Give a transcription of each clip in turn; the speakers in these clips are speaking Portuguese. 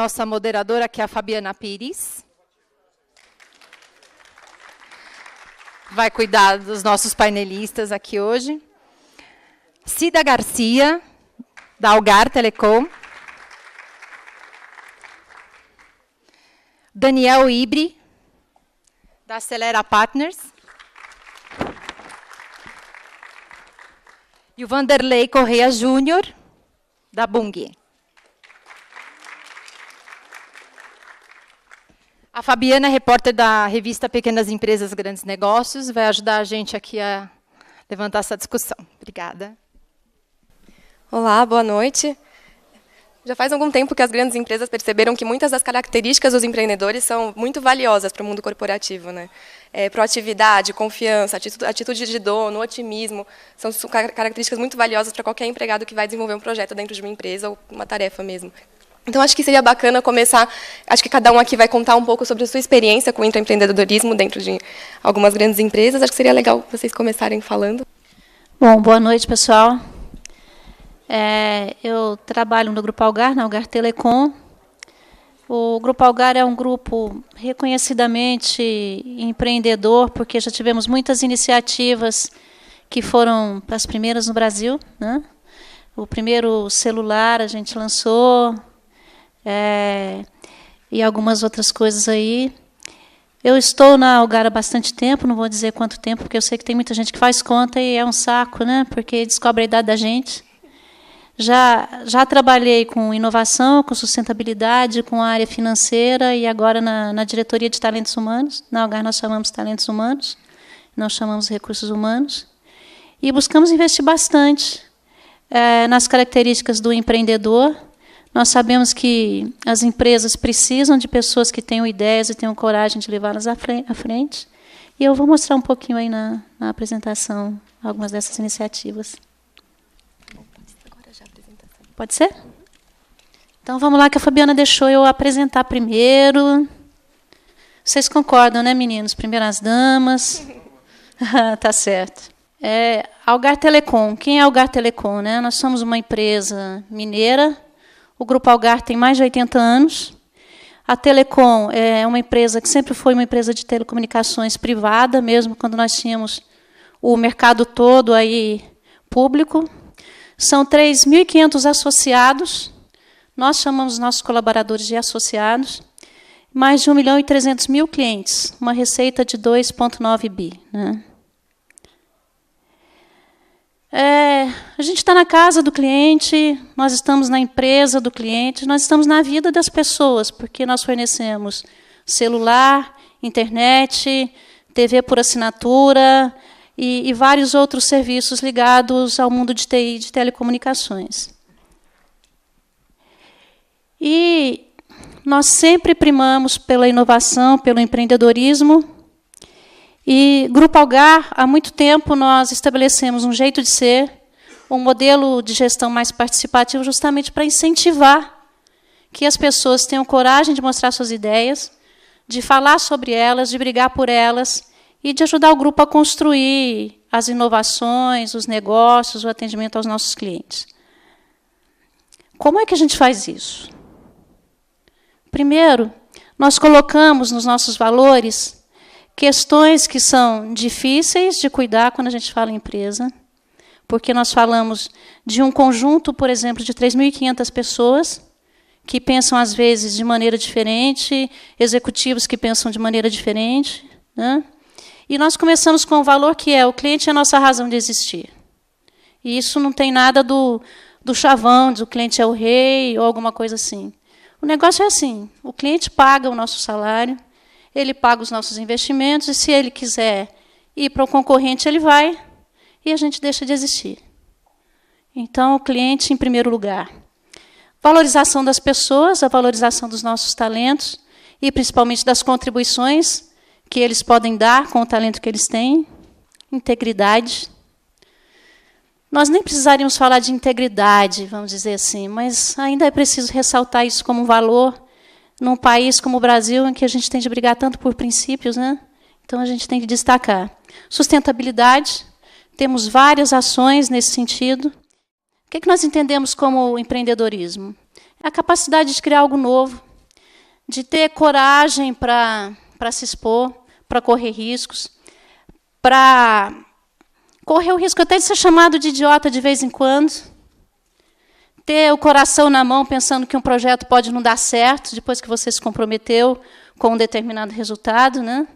nossa moderadora, que é a Fabiana Pires. Vai cuidar dos nossos painelistas aqui hoje. Cida Garcia, da Algar Telecom. Daniel Ibre, da Acelera Partners. E o Vanderlei Correia Júnior, da Bunge. A Fabiana é repórter da revista Pequenas Empresas, Grandes Negócios, vai ajudar a gente aqui a levantar essa discussão. Obrigada. Olá, boa noite. Já faz algum tempo que as grandes empresas perceberam que muitas das características dos empreendedores são muito valiosas para o mundo corporativo, né? Proatividade, confiança, atitude de dono, otimismo, são características muito valiosas para qualquer empregado que vai desenvolver um projeto dentro de uma empresa ou uma tarefa mesmo. Então, acho que seria bacana começar, acho que cada um aqui vai contar um pouco sobre a sua experiência com o intraempreendedorismo dentro de algumas grandes empresas. Acho que seria legal vocês começarem falando. Bom, boa noite, pessoal. Eu trabalho no Grupo Algar, na Algar Telecom. O Grupo Algar é um grupo reconhecidamente empreendedor, porque já tivemos muitas iniciativas que foram as primeiras no Brasil, né? O primeiro celular a gente lançou, e algumas outras coisas aí. Eu estou na Algar há bastante tempo, não vou dizer quanto tempo, porque eu sei que tem muita gente que faz conta e é um saco, né? Porque descobre a idade da gente. Já trabalhei com inovação, com sustentabilidade, com a área financeira e agora na diretoria de talentos humanos. Na Algar nós chamamos talentos humanos, não chamamos recursos humanos. E buscamos investir bastante nas características do empreendedor. Nós sabemos que as empresas precisam de pessoas que tenham ideias e tenham coragem de levá-las à frente. E eu vou mostrar um pouquinho aí na apresentação algumas dessas iniciativas. Pode ser? Então, vamos lá, que a Fabiana deixou eu apresentar primeiro. Vocês concordam, né, meninos? Primeiras damas. Tá certo. Algar Telecom. Quem é Algar Telecom, né? Nós somos uma empresa mineira. O Grupo Algar tem mais de 80 anos. A Telecom é uma empresa que sempre foi uma empresa de telecomunicações privada, mesmo quando nós tínhamos o mercado todo aí público. São 3.500 associados, nós chamamos nossos colaboradores de associados, mais de 1.300.000 clientes, uma receita de 2,9 bi. Né? A gente está na casa do cliente, nós estamos na empresa do cliente, nós estamos na vida das pessoas, porque nós fornecemos celular, internet, TV por assinatura, e vários outros serviços ligados ao mundo de TI, de telecomunicações. E nós sempre primamos pela inovação, pelo empreendedorismo. E Grupo Algar, há muito tempo, nós estabelecemos um jeito de ser, um modelo de gestão mais participativo, justamente para incentivar que as pessoas tenham coragem de mostrar suas ideias, de falar sobre elas, de brigar por elas, e de ajudar o grupo a construir as inovações, os negócios, o atendimento aos nossos clientes. Como é que a gente faz isso? Primeiro, nós colocamos nos nossos valores questões que são difíceis de cuidar quando a gente fala em empresa, porque nós falamos de um conjunto, por exemplo, de 3.500 pessoas que pensam, às vezes, de maneira diferente, executivos que pensam de maneira diferente, né? E nós começamos com o valor que o cliente é a nossa razão de existir. E isso não tem nada do chavão, de o cliente é o rei, ou alguma coisa assim. O negócio é assim, o cliente paga o nosso salário, ele paga os nossos investimentos, e se ele quiser ir para o concorrente, ele vai, e a gente deixa de existir. Então, o cliente em primeiro lugar. Valorização das pessoas, a valorização dos nossos talentos, e principalmente das contribuições que eles podem dar com o talento que eles têm. Integridade. Nós nem precisaríamos falar de integridade, vamos dizer assim, mas ainda é preciso ressaltar isso como um valor num país como o Brasil, em que a gente tem de brigar tanto por princípios, né? Então, a gente tem que destacar. Sustentabilidade. Temos várias ações nesse sentido. O que nós entendemos como empreendedorismo? É a capacidade de criar algo novo, de ter coragem para se expor, para correr riscos, para correr o risco até de ser chamado de idiota de vez em quando, ter o coração na mão pensando que um projeto pode não dar certo depois que você se comprometeu com um determinado resultado, né?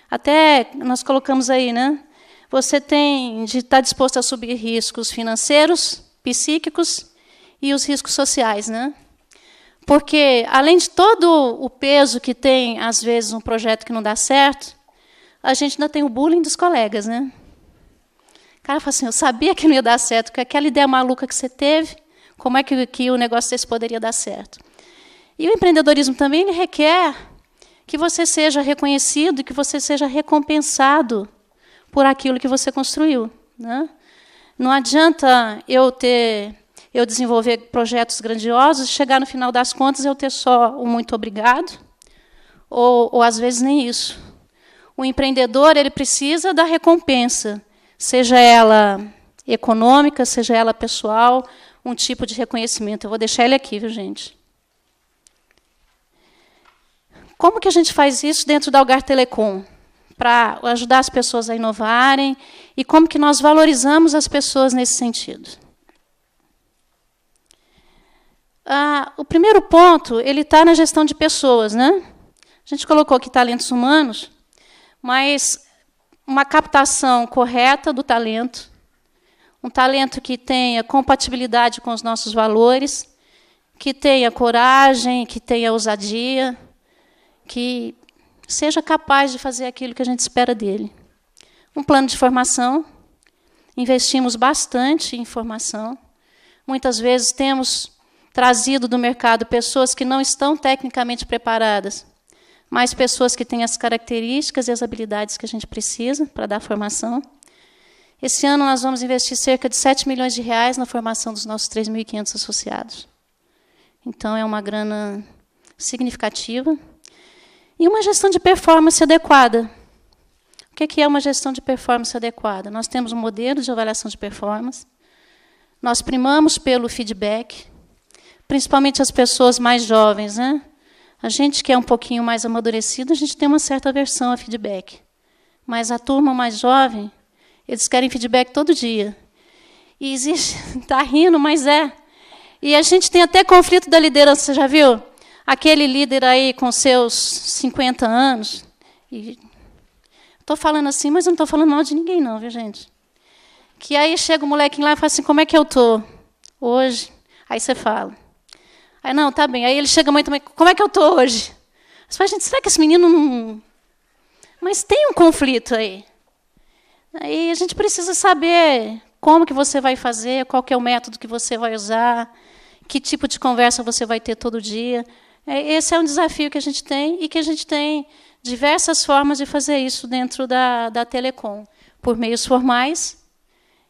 Até nós colocamos aí, né? Você tem de estar disposto a assumir riscos financeiros, psíquicos e os riscos sociais, né? Porque, além de todo o peso que tem, às vezes, um projeto que não dá certo, a gente ainda tem o bullying dos colegas, né? O cara fala assim, eu sabia que não ia dar certo, que aquela ideia maluca que você teve, como é que o negócio desse poderia dar certo? E o empreendedorismo também ele requer que você seja reconhecido e que você seja recompensado por aquilo que você construiu, né? Não adianta eu desenvolver projetos grandiosos e chegar no final das contas eu ter só um muito obrigado, ou às vezes nem isso. O empreendedor ele precisa da recompensa, seja ela econômica, seja ela pessoal, um tipo de reconhecimento. Eu vou deixar ele aqui, viu, gente? Como que a gente faz isso dentro da Algar Telecom? Para ajudar as pessoas a inovarem, e como que nós valorizamos as pessoas nesse sentido. O primeiro ponto ele está na gestão de pessoas, né? A gente colocou aqui talentos humanos, mas uma captação correta do talento, um talento que tenha compatibilidade com os nossos valores, que tenha coragem, que tenha ousadia, que seja capaz de fazer aquilo que a gente espera dele. Um plano de formação, investimos bastante em formação. Muitas vezes temos trazido do mercado pessoas que não estão tecnicamente preparadas, mas pessoas que têm as características e as habilidades que a gente precisa para dar formação. Esse ano nós vamos investir cerca de 7 milhões de reais na formação dos nossos 3.500 associados. Então, é uma grana significativa. E uma gestão de performance adequada. O que é uma gestão de performance adequada? Nós temos um modelo de avaliação de performance. Nós primamos pelo feedback, principalmente as pessoas mais jovens, né? A gente que é um pouquinho mais amadurecido, a gente tem uma certa aversão a feedback. Mas a turma mais jovem, eles querem feedback todo dia. E existe... Está rindo, mas é. E a gente tem até conflito da liderança, você já viu? Aquele líder aí com seus 50 anos. Estou falando assim, mas eu não estou falando mal de ninguém, não, viu, gente? Que aí chega o molequinho lá e fala assim, como é que eu estou hoje? Aí você fala. Aí, não, tá bem. Aí ele chega muito também, como é que eu estou hoje? Você fala, gente, será que esse menino não... Mas tem um conflito aí. Aí a gente precisa saber como que você vai fazer, qual que é o método que você vai usar, que tipo de conversa você vai ter todo dia. Esse é um desafio que a gente tem, e que a gente tem diversas formas de fazer isso dentro da Telecom, por meios formais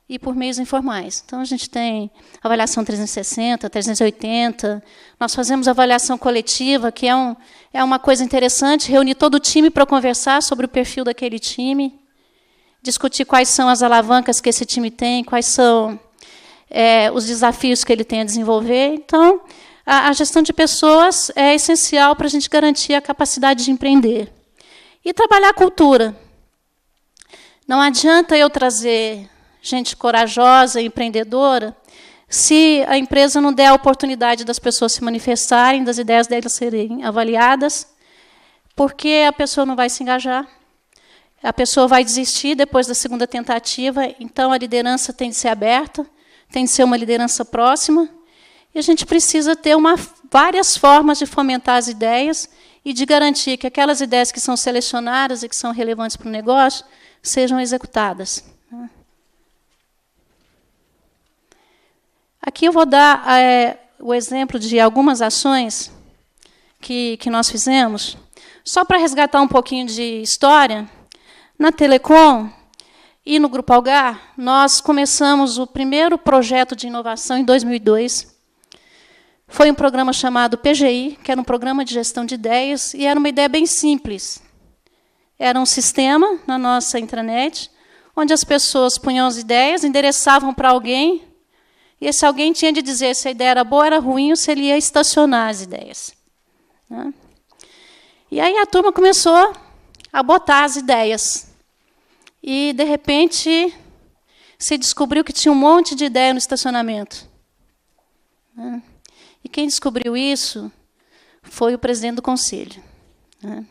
e por meios informais. Então, a gente tem avaliação 360, 380, nós fazemos avaliação coletiva, que é uma coisa interessante, reunir todo o time para conversar sobre o perfil daquele time, discutir quais são as alavancas que esse time tem, quais são os desafios que ele tem a desenvolver. Então, a gestão de pessoas é essencial para a gente garantir a capacidade de empreender. E trabalhar a cultura. Não adianta eu trazer gente corajosa e empreendedora se a empresa não der a oportunidade das pessoas se manifestarem, das ideias delas serem avaliadas, porque a pessoa não vai se engajar, a pessoa vai desistir depois da segunda tentativa. Então, a liderança tem de ser aberta, tem de ser uma liderança próxima, e a gente precisa ter várias formas de fomentar as ideias e de garantir que aquelas ideias que são selecionadas e que são relevantes para o negócio sejam executadas. Aqui eu vou dar o exemplo de algumas ações que nós fizemos. Só para resgatar um pouquinho de história, na Telecom e no Grupo Algar, nós começamos o primeiro projeto de inovação em 2002. Foi um programa chamado PGI, que era um programa de gestão de ideias, e era uma ideia bem simples. Era um sistema na nossa intranet, onde as pessoas punham as ideias, endereçavam para alguém, e esse alguém tinha de dizer se a ideia era boa, era ruim, ou se ele ia estacionar as ideias. E aí a turma começou a botar as ideias. E, de repente, se descobriu que tinha um monte de ideia no estacionamento. E quem descobriu isso foi o presidente do conselho. A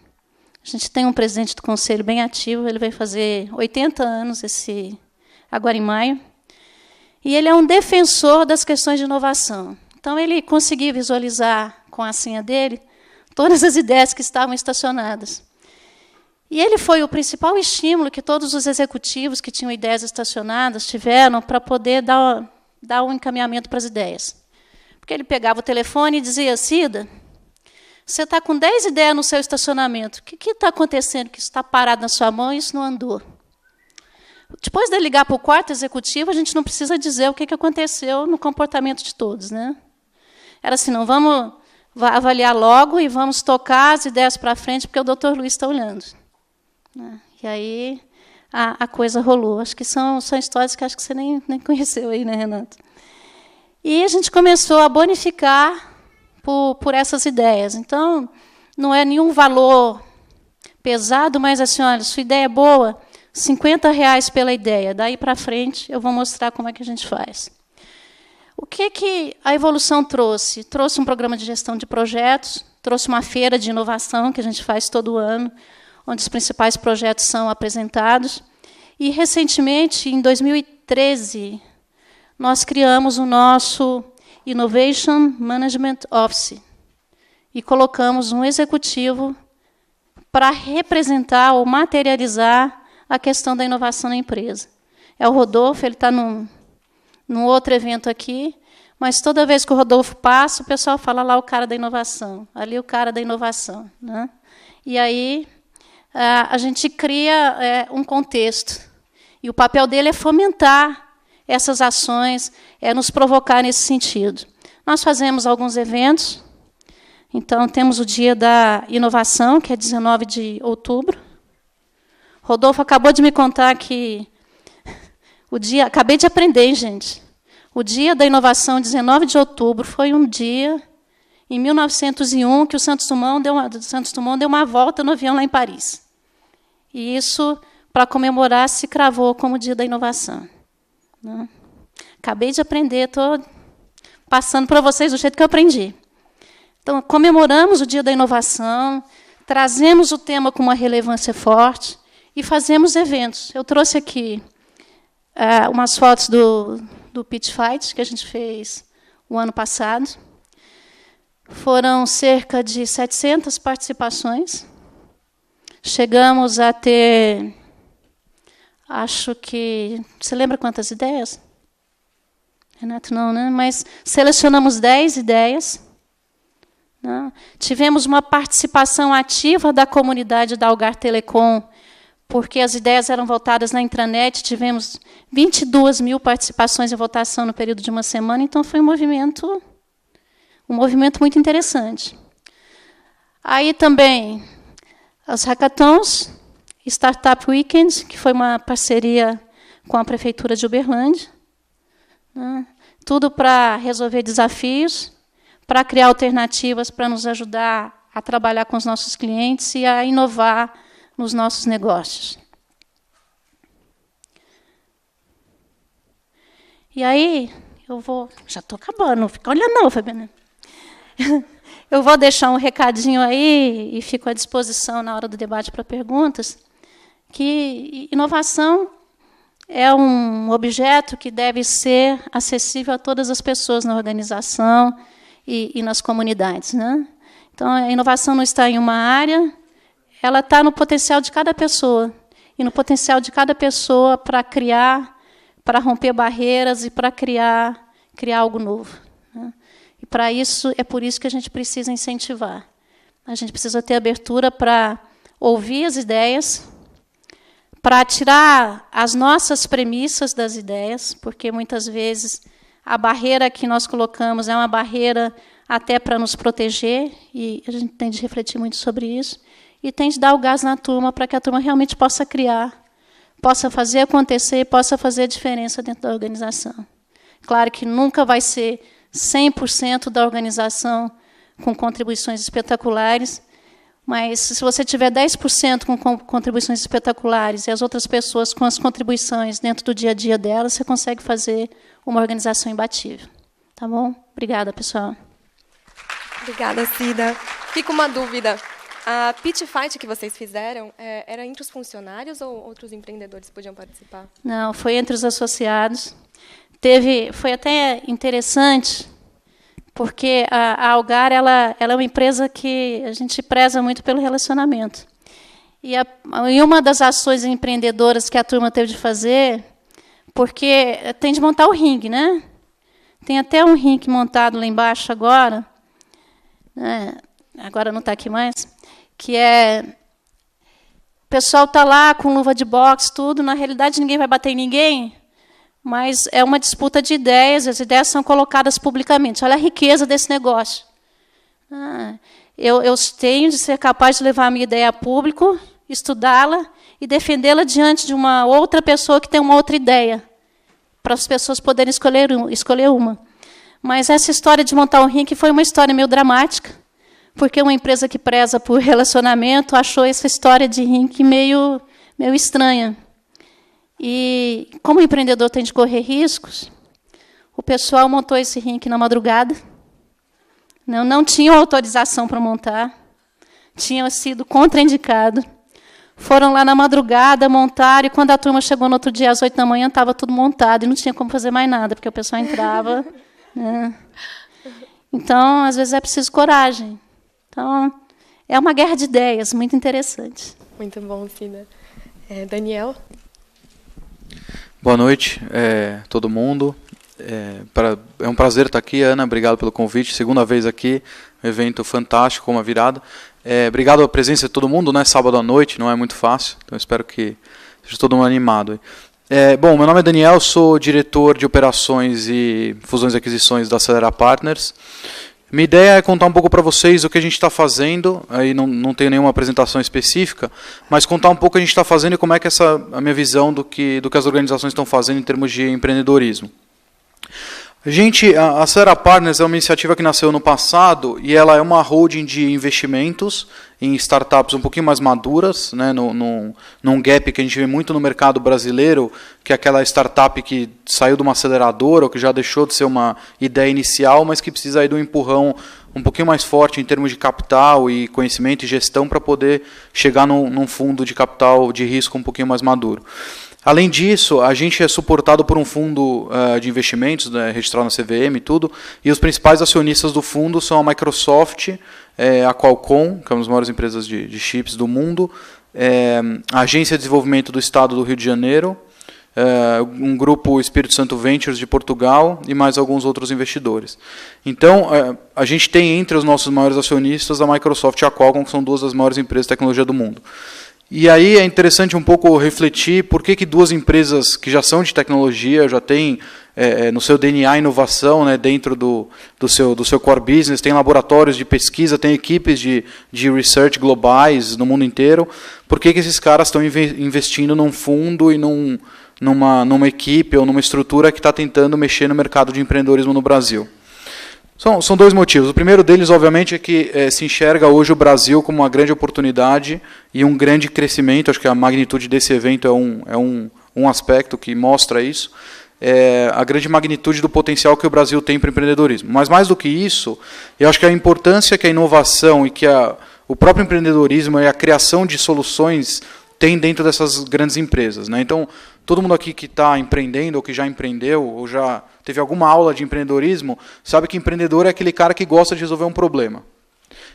gente tem um presidente do conselho bem ativo, ele vai fazer 80 anos agora em maio. E ele é um defensor das questões de inovação. Então, ele conseguiu visualizar com a senha dele todas as ideias que estavam estacionadas. E ele foi o principal estímulo que todos os executivos que tinham ideias estacionadas tiveram para poder dar um encaminhamento para as ideias. Porque ele pegava o telefone e dizia, Cida, você está com 10 ideias no seu estacionamento. O que está acontecendo? Que isso está parado na sua mão e isso não andou. Depois de ligar para o quarto executivo, a gente não precisa dizer o que aconteceu no comportamento de todos. Era assim, não, vamos avaliar logo e vamos tocar as ideias para frente, porque o doutor Luiz está olhando. E aí a coisa rolou. Acho que são histórias que acho que você nem conheceu aí, né, Renato? E a gente começou a bonificar por essas ideias. Então, não é nenhum valor pesado, mas assim, olha, sua ideia é boa, R$50 pela ideia. Daí para frente, eu vou mostrar como é que a gente faz. O que a evolução trouxe? Trouxe um programa de gestão de projetos, trouxe uma feira de inovação, que a gente faz todo ano, onde os principais projetos são apresentados. E, recentemente, em 2013, nós criamos o nosso Innovation Management Office e colocamos um executivo para representar ou materializar a questão da inovação na empresa. É o Rodolfo, ele está num outro evento aqui, mas toda vez que o Rodolfo passa, o pessoal fala lá o cara da inovação, ali o cara da inovação. E aí a gente cria um contexto. E o papel dele é fomentar essas ações, nos provocar nesse sentido. Nós fazemos alguns eventos. Então, temos o Dia da Inovação, que é 19 de outubro. Rodolfo acabou de me contar que acabei de aprender, hein, gente. O Dia da Inovação, 19 de outubro, foi um dia, em 1901, que o Santos Dumont deu uma volta no avião lá em Paris. E isso, para comemorar, se cravou como Dia da Inovação. Acabei de aprender, estou passando para vocês do jeito que eu aprendi. Então, comemoramos o Dia da Inovação, trazemos o tema com uma relevância forte e fazemos eventos. Eu trouxe aqui umas fotos do Pitch Fight, que a gente fez o ano passado. Foram cerca de 700 participações. Chegamos a ter, acho que... Você lembra quantas ideias? Renato, não, né? Mas selecionamos 10 ideias. Tivemos uma participação ativa da comunidade da Algar Telecom, porque as ideias eram votadas na intranet, tivemos 22 mil participações em votação no período de uma semana, então foi um movimento muito interessante. Aí também os hackathons, Startup Weekend, que foi uma parceria com a Prefeitura de Uberlândia, tudo para resolver desafios, para criar alternativas para nos ajudar a trabalhar com os nossos clientes e a inovar nos nossos negócios. E aí, já estou acabando, não fica olhando não, Fabiana. Eu vou deixar um recadinho aí e fico à disposição na hora do debate para perguntas, que inovação é um objeto que deve ser acessível a todas as pessoas na organização e nas comunidades. Então, a inovação não está em uma área, ela está no potencial de cada pessoa. E no potencial de cada pessoa para criar, para romper barreiras e para criar algo novo. E para isso, é por isso que a gente precisa incentivar. A gente precisa ter abertura para ouvir as ideias, para tirar as nossas premissas das ideias, porque muitas vezes a barreira que nós colocamos é uma barreira até para nos proteger, e a gente tem de refletir muito sobre isso, e tem de dar o gás na turma para que a turma realmente possa criar, possa fazer acontecer, possa fazer a diferença dentro da organização. Claro que nunca vai ser 100% da organização com contribuições espetaculares, Mas se você tiver 10% com contribuições espetaculares e as outras pessoas com as contribuições dentro do dia a dia delas, você consegue fazer uma organização imbatível. Tá bom? Obrigada, pessoal. Obrigada, Cida. Fica uma dúvida. A pitch fight que vocês fizeram era entre os funcionários ou outros empreendedores podiam participar? Não, foi entre os associados. Foi até interessante, porque a Algar ela é uma empresa que a gente preza muito pelo relacionamento. E uma das ações empreendedoras que a turma teve de fazer, porque tem de montar o ringue, né? Tem até um ringue montado lá embaixo agora, né? Agora não está aqui mais, que o pessoal está lá com luva de boxe, tudo, na realidade ninguém vai bater em ninguém, mas é uma disputa de ideias, as ideias são colocadas publicamente. Olha a riqueza desse negócio. Eu tenho de ser capaz de levar a minha ideia a público, estudá-la e defendê-la diante de uma outra pessoa que tem uma outra ideia, para as pessoas poderem escolher uma. Mas essa história de montar um ringue foi uma história meio dramática, porque uma empresa que preza por relacionamento achou essa história de ringue meio estranha. E, como o empreendedor tem de correr riscos, o pessoal montou esse ringue na madrugada. Não tinham autorização para montar, tinha sido contraindicado. Foram lá na madrugada, montaram, e quando a turma chegou no outro dia, às 8 da manhã, estava tudo montado, e não tinha como fazer mais nada, porque o pessoal entrava. Né? Então, às vezes, é preciso coragem. Então, é uma guerra de ideias, muito interessante. Muito bom, Cida. Daniel? Boa noite, todo mundo. É um prazer estar aqui, Ana, obrigado pelo convite. Segunda vez aqui, um evento fantástico, uma virada. Obrigado pela presença de todo mundo, né? Sábado à noite, não é muito fácil, então espero que seja todo mundo animado. Bom, meu nome é Daniel, sou diretor de operações e fusões e aquisições da Acelera Partners. Minha ideia é contar um pouco para vocês o que a gente está fazendo, aí não tenho nenhuma apresentação específica, mas contar um pouco o que a gente está fazendo e como é que a minha visão do que as organizações estão fazendo em termos de empreendedorismo. A Acelera Partners é uma iniciativa que nasceu no passado e ela é uma holding de investimentos em startups um pouquinho mais maduras, né, num gap que a gente vê muito no mercado brasileiro, que é aquela startup que saiu de uma aceleradora ou que já deixou de ser uma ideia inicial, mas que precisa aí de um empurrão um pouquinho mais forte em termos de capital e conhecimento e gestão para poder chegar num fundo de capital de risco um pouquinho mais maduro. Além disso, a gente é suportado por um fundo de investimentos, né, registrado na CVM e tudo, e os principais acionistas do fundo são a Microsoft, a Qualcomm, que é uma das maiores empresas de chips do mundo, a Agência de Desenvolvimento do Estado do Rio de Janeiro, um grupo Espírito Santo Ventures de Portugal e mais alguns outros investidores. Então, a gente tem entre os nossos maiores acionistas a Microsoft e a Qualcomm, que são duas das maiores empresas de tecnologia do mundo. E aí é interessante um pouco refletir por que duas empresas que já são de tecnologia, já têm no seu DNA inovação, né, dentro do seu core business, tem laboratórios de pesquisa, tem equipes de research globais no mundo inteiro, por que esses caras estão investindo num fundo e numa equipe ou numa estrutura que está tentando mexer no mercado de empreendedorismo no Brasil? São dois motivos. O primeiro deles, obviamente, é que se enxerga hoje o Brasil como uma grande oportunidade e um grande crescimento. Acho que a magnitude desse evento é um aspecto que mostra isso. A grande magnitude do potencial que o Brasil tem para o empreendedorismo. Mas, mais do que isso, eu acho que a importância que a inovação e que o próprio empreendedorismo e a criação de soluções tem dentro dessas grandes empresas, né? Então, todo mundo aqui que está empreendendo, ou que já empreendeu, ou já teve alguma aula de empreendedorismo, sabe que empreendedor é aquele cara que gosta de resolver um problema.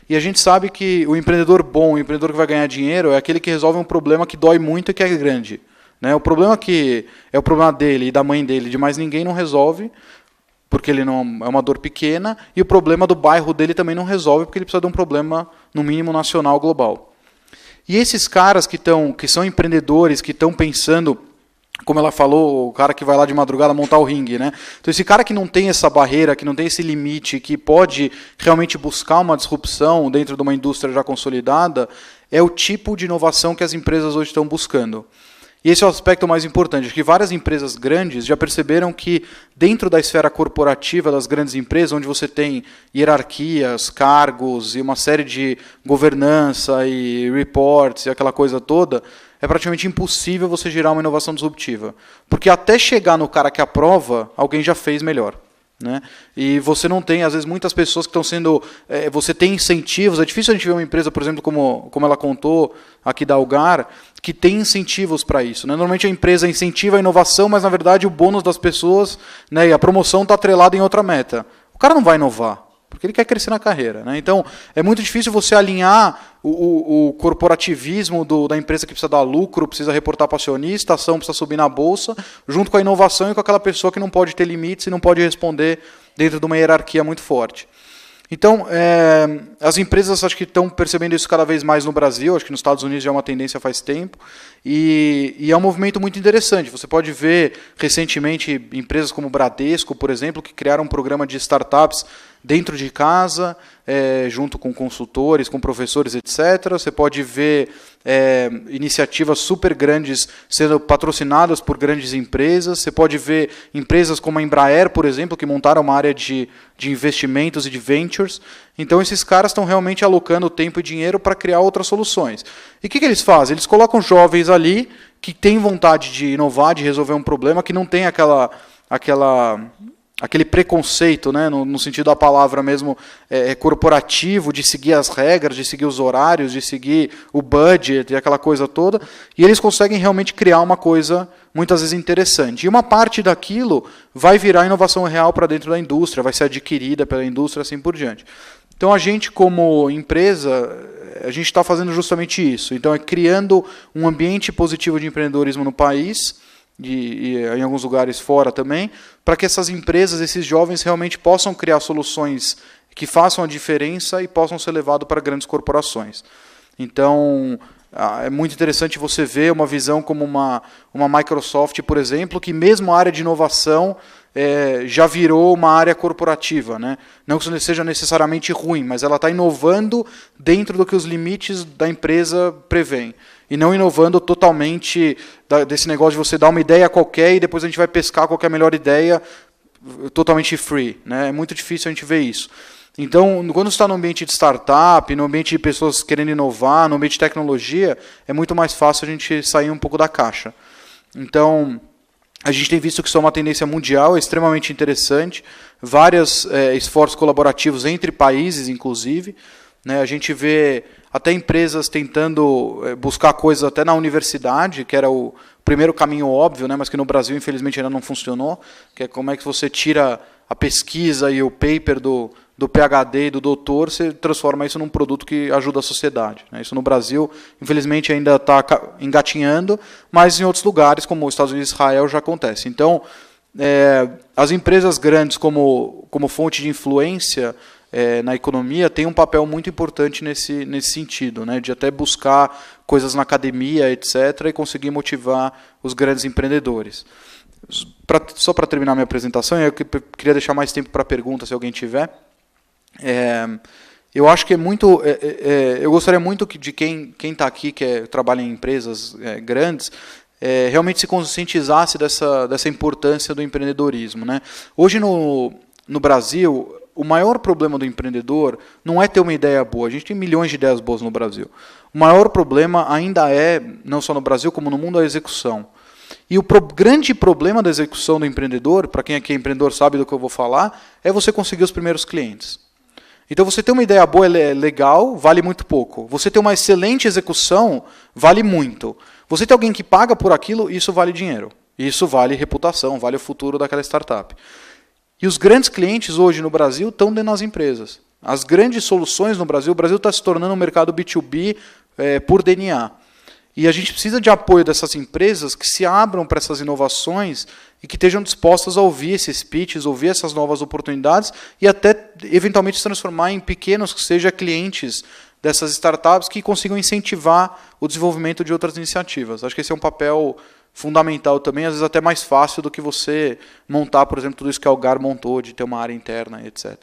E a gente sabe que o empreendedor bom, o empreendedor que vai ganhar dinheiro, é aquele que resolve um problema que dói muito e que é grande, né? O problema que é o problema dele e da mãe dele, de mais ninguém não resolve, porque ele não é uma dor pequena, e o problema do bairro dele também não resolve, porque ele precisa de um problema, no mínimo, nacional, global. E esses caras que são empreendedores, que estão pensando, como ela falou, o cara que vai lá de madrugada montar o ringue, né? Então, esse cara que não tem essa barreira, que não tem esse limite, que pode realmente buscar uma disrupção dentro de uma indústria já consolidada, é o tipo de inovação que as empresas hoje estão buscando. E esse é o aspecto mais importante. Acho que várias empresas grandes já perceberam que dentro da esfera corporativa das grandes empresas, onde você tem hierarquias, cargos e uma série de governança e reports e aquela coisa toda, é praticamente impossível você gerar uma inovação disruptiva. Porque até chegar no cara que aprova, alguém já fez melhor. Né? E você não tem, às vezes, muitas pessoas que estão sendo... você tem incentivos, é difícil a gente ver uma empresa, por exemplo, como ela contou aqui da Algar, que tem incentivos para isso. Né? Normalmente a empresa incentiva a inovação, mas, na verdade, o bônus das pessoas, né, e a promoção está atrelada em outra meta. O cara não vai inovar, porque ele quer crescer na carreira. Né? Então, é muito difícil você alinhar o corporativismo da empresa que precisa dar lucro, precisa reportar para o acionista, a ação precisa subir na bolsa, junto com a inovação e com aquela pessoa que não pode ter limites e não pode responder dentro de uma hierarquia muito forte. Então, as empresas acho que estão percebendo isso cada vez mais no Brasil, acho que nos Estados Unidos já é uma tendência faz tempo, e é um movimento muito interessante. Você pode ver recentemente empresas como o Bradesco, por exemplo, que criaram um programa de startups dentro de casa, junto com consultores, com professores, etc. Você pode ver iniciativas super grandes sendo patrocinadas por grandes empresas. Você pode ver empresas como a Embraer, por exemplo, que montaram uma área de investimentos e de ventures. Então, esses caras estão realmente alocando tempo e dinheiro para criar outras soluções. E o que eles fazem? Eles colocam jovens ali que têm vontade de inovar, de resolver um problema, que não tem aquele preconceito, né, no sentido da palavra mesmo, corporativo, de seguir as regras, de seguir os horários, de seguir o budget e aquela coisa toda, e eles conseguem realmente criar uma coisa muitas vezes interessante. E uma parte daquilo vai virar inovação real para dentro da indústria, vai ser adquirida pela indústria, assim por diante. Então, a gente, como empresa, a gente está fazendo justamente isso. Então, é criando um ambiente positivo de empreendedorismo no país, e em alguns lugares fora também, para que essas empresas, esses jovens, realmente possam criar soluções que façam a diferença e possam ser levados para grandes corporações. Então, é muito interessante você ver uma visão como uma Microsoft, por exemplo, que mesmo a área de inovação já virou uma área corporativa. Né? Não que isso seja necessariamente ruim, mas ela está inovando dentro do que os limites da empresa prevêem. E não inovando totalmente desse negócio de você dar uma ideia qualquer e depois a gente vai pescar qual que é a melhor ideia totalmente free. Né? É muito difícil a gente ver isso. Então, quando você está no ambiente de startup, no ambiente de pessoas querendo inovar, no ambiente de tecnologia, é muito mais fácil a gente sair um pouco da caixa. Então, a gente tem visto que isso é uma tendência mundial, é extremamente interessante, vários esforços colaborativos entre países, inclusive. Né? A gente vê até empresas tentando buscar coisas até na universidade, que era o primeiro caminho óbvio, né? Mas que no Brasil, infelizmente, ainda não funcionou, que é como é que você tira a pesquisa e o paper do PhD e do doutor, você transforma isso num produto que ajuda a sociedade. Né? Isso no Brasil, infelizmente, ainda está engatinhando, mas em outros lugares, como os Estados Unidos e Israel, já acontece. Então, as empresas grandes como fonte de influência na economia têm um papel muito importante nesse sentido, né? De até buscar coisas na academia, etc., e conseguir motivar os grandes empreendedores. Só para terminar minha apresentação, eu queria deixar mais tempo para perguntas, se alguém tiver. Eu acho que é muito... eu gostaria muito de quem está aqui, que trabalha em empresas grandes, realmente se conscientizasse dessa importância do empreendedorismo. Né? Hoje, no Brasil, o maior problema do empreendedor não é ter uma ideia boa. A gente tem milhões de ideias boas no Brasil. O maior problema ainda não só no Brasil, como no mundo, a execução. E o grande problema da execução do empreendedor, para quem aqui é empreendedor sabe do que eu vou falar, é você conseguir os primeiros clientes. Então, você ter uma ideia boa é legal, vale muito pouco. Você ter uma excelente execução, vale muito. Você ter alguém que paga por aquilo, isso vale dinheiro. Isso vale reputação, vale o futuro daquela startup. E os grandes clientes hoje no Brasil estão dentro das empresas. As grandes soluções no Brasil, o Brasil está se tornando um mercado B2B por DNA. E a gente precisa de apoio dessas empresas que se abram para essas inovações e que estejam dispostas a ouvir esses pitches, ouvir essas novas oportunidades e até, eventualmente, se transformar em pequenos, que sejam clientes dessas startups que consigam incentivar o desenvolvimento de outras iniciativas. Acho que esse é um papel fundamental também, às vezes até mais fácil do que você montar, por exemplo, tudo isso que a Algar montou, de ter uma área interna, etc.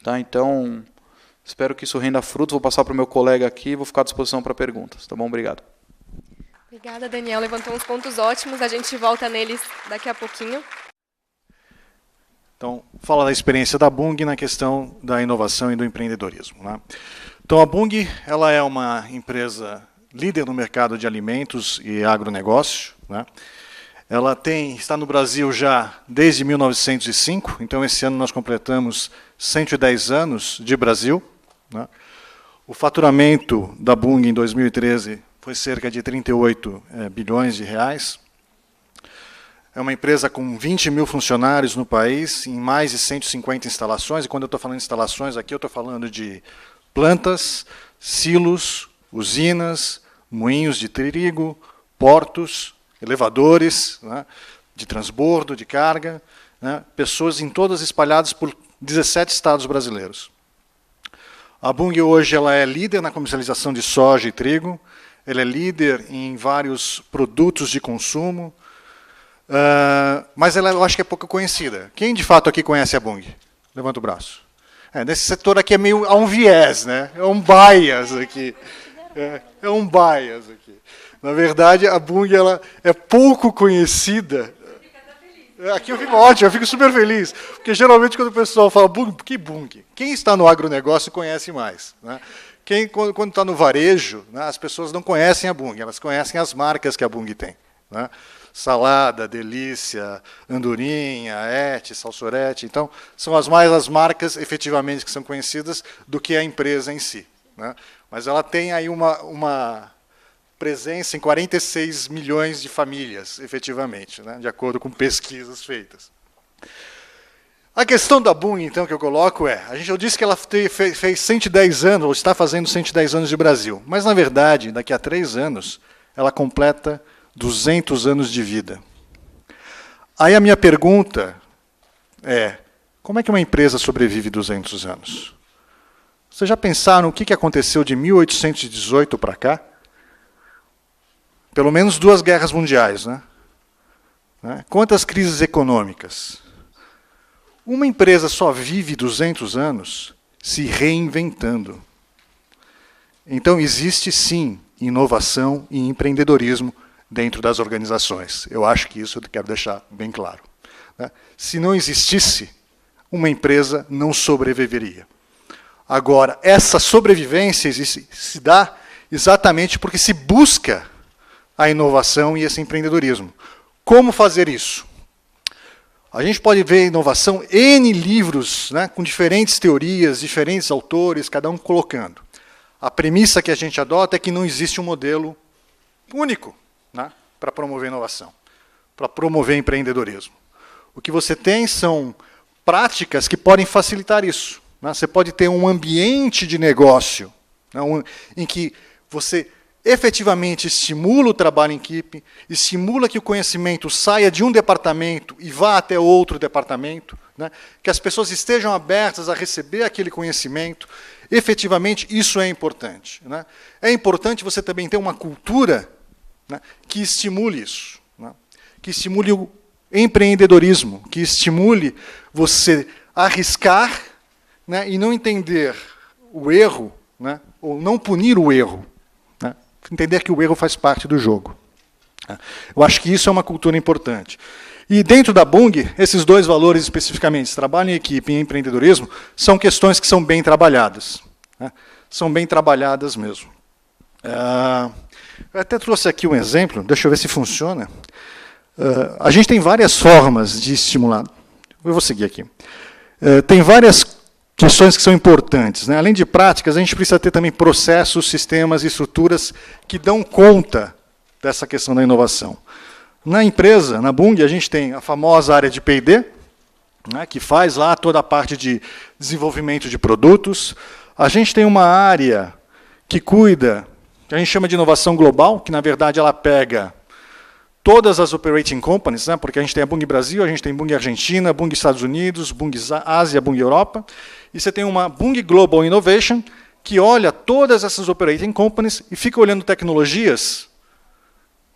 Tá? Então, espero que isso renda frutos. Vou passar para o meu colega aqui e vou ficar à disposição para perguntas. Tá bom? Obrigado. Obrigada, Daniel. Levantou uns pontos ótimos. A gente volta neles daqui a pouquinho. Então, fala da experiência da Bunge na questão da inovação e do empreendedorismo, né? Então, a Bunge, ela é uma empresa líder no mercado de alimentos e agronegócio, né? Ela está no Brasil já desde 1905, então esse ano nós completamos 110 anos de Brasil, né? O faturamento da Bunge em 2013 foi cerca de 38 bilhões de reais. É uma empresa com 20 mil funcionários no país, em mais de 150 instalações, e quando eu estou falando de instalações aqui, eu estou falando de plantas, silos, usinas, moinhos de trigo, portos, elevadores, né, de transbordo, de carga, né, pessoas em todas espalhadas por 17 estados brasileiros. A Bunge hoje ela é líder na comercialização de soja e trigo, ela é líder em vários produtos de consumo, mas ela, eu acho que é pouco conhecida. Quem de fato aqui conhece a Bunge? Levanta o braço. Nesse setor aqui é meio há um viés, né? É um bias aqui. É um bias aqui. Na verdade, a Bunge ela é pouco conhecida. Aqui eu fico ótimo, eu fico super feliz. Porque geralmente quando o pessoal fala Bunge, que Bunge? Quem está no agronegócio conhece mais, né? Quando está no varejo, né, as pessoas não conhecem a Bunge, elas conhecem as marcas que a Bunge tem, né? Salada, Delícia, Andorinha, Et, Salsorete. Então, são as marcas efetivamente que são conhecidas do que a empresa em si, né? Mas ela tem aí uma presença em 46 milhões de famílias, efetivamente, né, de acordo com pesquisas feitas. A questão da Bunge, então, que eu coloco eu disse que ela fez 110 anos, ou está fazendo 110 anos de Brasil, mas, na verdade, daqui a 3 anos, ela completa 200 anos de vida. Aí a minha pergunta é, como é que uma empresa sobrevive 200 anos? Vocês já pensaram o que aconteceu de 1818 para cá? Pelo menos 2 guerras mundiais, né? Quantas crises econômicas? Uma empresa só vive 200 anos se reinventando. Então, existe, sim, inovação e empreendedorismo dentro das organizações. Eu acho que isso eu quero deixar bem claro, né? Se não existisse, uma empresa não sobreviveria. Agora, essa sobrevivência se dá exatamente porque se busca a inovação e esse empreendedorismo. Como fazer isso? A gente pode ver inovação, N livros, né, com diferentes teorias, diferentes autores, cada um colocando. A premissa que a gente adota é que não existe um modelo único, né, para promover inovação, para promover empreendedorismo. O que você tem são práticas que podem facilitar isso, né? Você pode ter um ambiente de negócio, né, em que você efetivamente estimula o trabalho em equipe, estimula que o conhecimento saia de um departamento e vá até outro departamento, né? Que as pessoas estejam abertas a receber aquele conhecimento. Efetivamente, isso é importante, né? É importante você também ter uma cultura, né, que estimule isso, né? Que estimule o empreendedorismo, que estimule você arriscar, né, e não entender o erro, né, ou não punir o erro. Entender que o erro faz parte do jogo. Eu acho que isso é uma cultura importante. E dentro da Bunge, esses 2 valores especificamente, trabalho em equipe e empreendedorismo, são questões que são bem trabalhadas, né? São bem trabalhadas mesmo. Eu até trouxe aqui um exemplo, deixa eu ver se funciona. A gente tem várias formas de estimular. Eu vou seguir aqui. Tem várias questões que são importantes, né? Além de práticas, a gente precisa ter também processos, sistemas e estruturas que dão conta dessa questão da inovação. Na empresa, na Bunge, a gente tem a famosa área de P&D, né, que faz lá toda a parte de desenvolvimento de produtos. A gente tem uma área que cuida, que a gente chama de inovação global, que, na verdade, ela pega todas as operating companies, né, porque a gente tem a Bunge Brasil, a gente tem Bunge Argentina, Bunge Estados Unidos, Bunge Ásia, Bunge Europa, e você tem uma Bunge Global Innovation, que olha todas essas operating companies e fica olhando tecnologias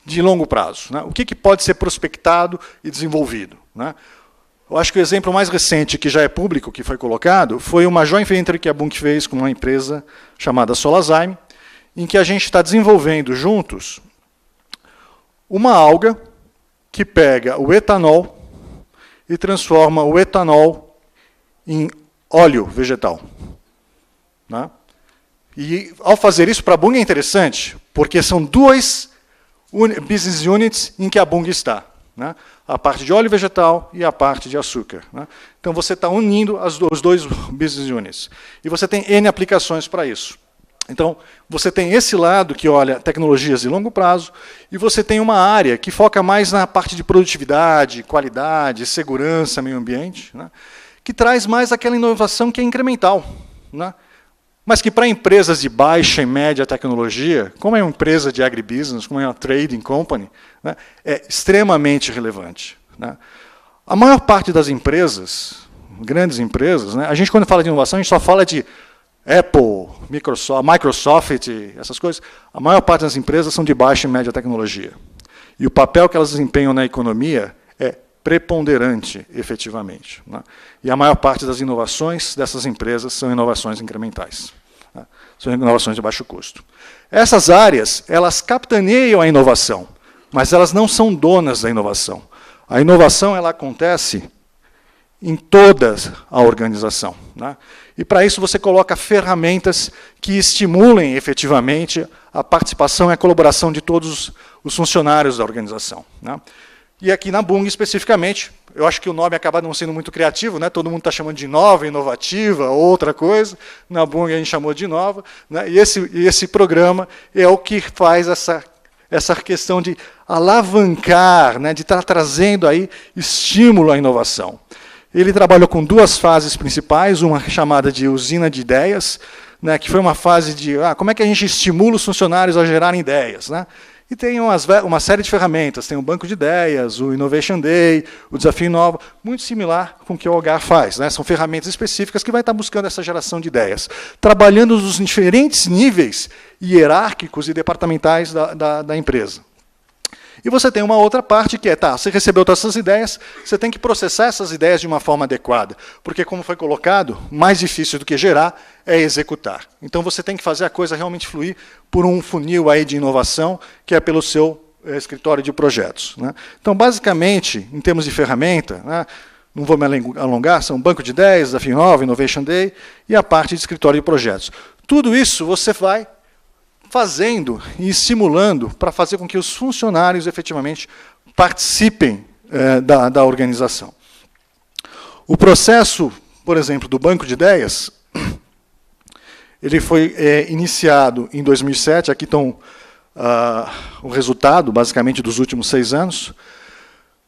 de longo prazo, né? O que pode ser prospectado e desenvolvido, né? Eu acho que o exemplo mais recente, que já é público, que foi colocado, foi uma joint venture que a Bunge fez com uma empresa chamada Solazyme, em que a gente está desenvolvendo juntos uma alga que pega o etanol e transforma o etanol em óleo vegetal. Né? E, ao fazer isso, para a Bunge é interessante, porque são duas business units em que a Bunge está. Né? A parte de óleo vegetal e a parte de açúcar. Né? Então, você está unindo os dois business units. E você tem N aplicações para isso. Então, você tem esse lado que olha tecnologias de longo prazo, e você tem uma área que foca mais na parte de produtividade, qualidade, segurança, meio ambiente, né? Que traz mais aquela inovação que é incremental, né? Mas que para empresas de baixa e média tecnologia, como é uma empresa de agribusiness, como é uma trading company, né, é extremamente relevante. Né? A maior parte das empresas, grandes empresas, né, a gente quando fala de inovação, a gente só fala de Apple, Microsoft, essas coisas. A maior parte das empresas são de baixa e média tecnologia. E o papel que elas desempenham na economia é preponderante, efetivamente. Né? E a maior parte das inovações dessas empresas são inovações incrementais. Né? São inovações de baixo custo. Essas áreas, elas capitaneam a inovação, mas elas não são donas da inovação. A inovação ela acontece em toda a organização. Né? E, para isso, você coloca ferramentas que estimulem, efetivamente, a participação e a colaboração de todos os funcionários da organização. Né? E aqui na Bunge, especificamente, eu acho que o nome acaba não sendo muito criativo, né? Todo mundo está chamando de nova, inovativa, outra coisa. Na Bunge a gente chamou de nova. Né? E esse programa é o que faz essa questão de alavancar, né? De estar trazendo aí estímulo à inovação. Ele trabalhou com duas fases principais, uma chamada de usina de ideias, né? Que foi uma fase de como é que a gente estimula os funcionários a gerarem ideias. Né? E tem uma série de ferramentas, tem o Banco de Ideias, o Innovation Day, o Desafio Inova, muito similar com o que o Algar faz. Né? São ferramentas específicas que vai estar buscando essa geração de ideias, trabalhando nos diferentes níveis hierárquicos e departamentais da empresa. E você tem uma outra parte que é, você recebeu todas essas ideias, você tem que processar essas ideias de uma forma adequada, porque, como foi colocado, mais difícil do que gerar é executar. Então, você tem que fazer a coisa realmente fluir por um funil aí de inovação, que é pelo seu escritório de projetos. Né? Então, basicamente, em termos de ferramenta, né, não vou me alongar, são Banco de Ideias, Desafio Inova, Innovation Day, e a parte de escritório de projetos. Tudo isso você vai fazendo e estimulando para fazer com que os funcionários efetivamente participem da organização. O processo, por exemplo, do Banco de Ideias, ele foi iniciado em 2007, aqui estão o resultado, basicamente, dos últimos 6 anos.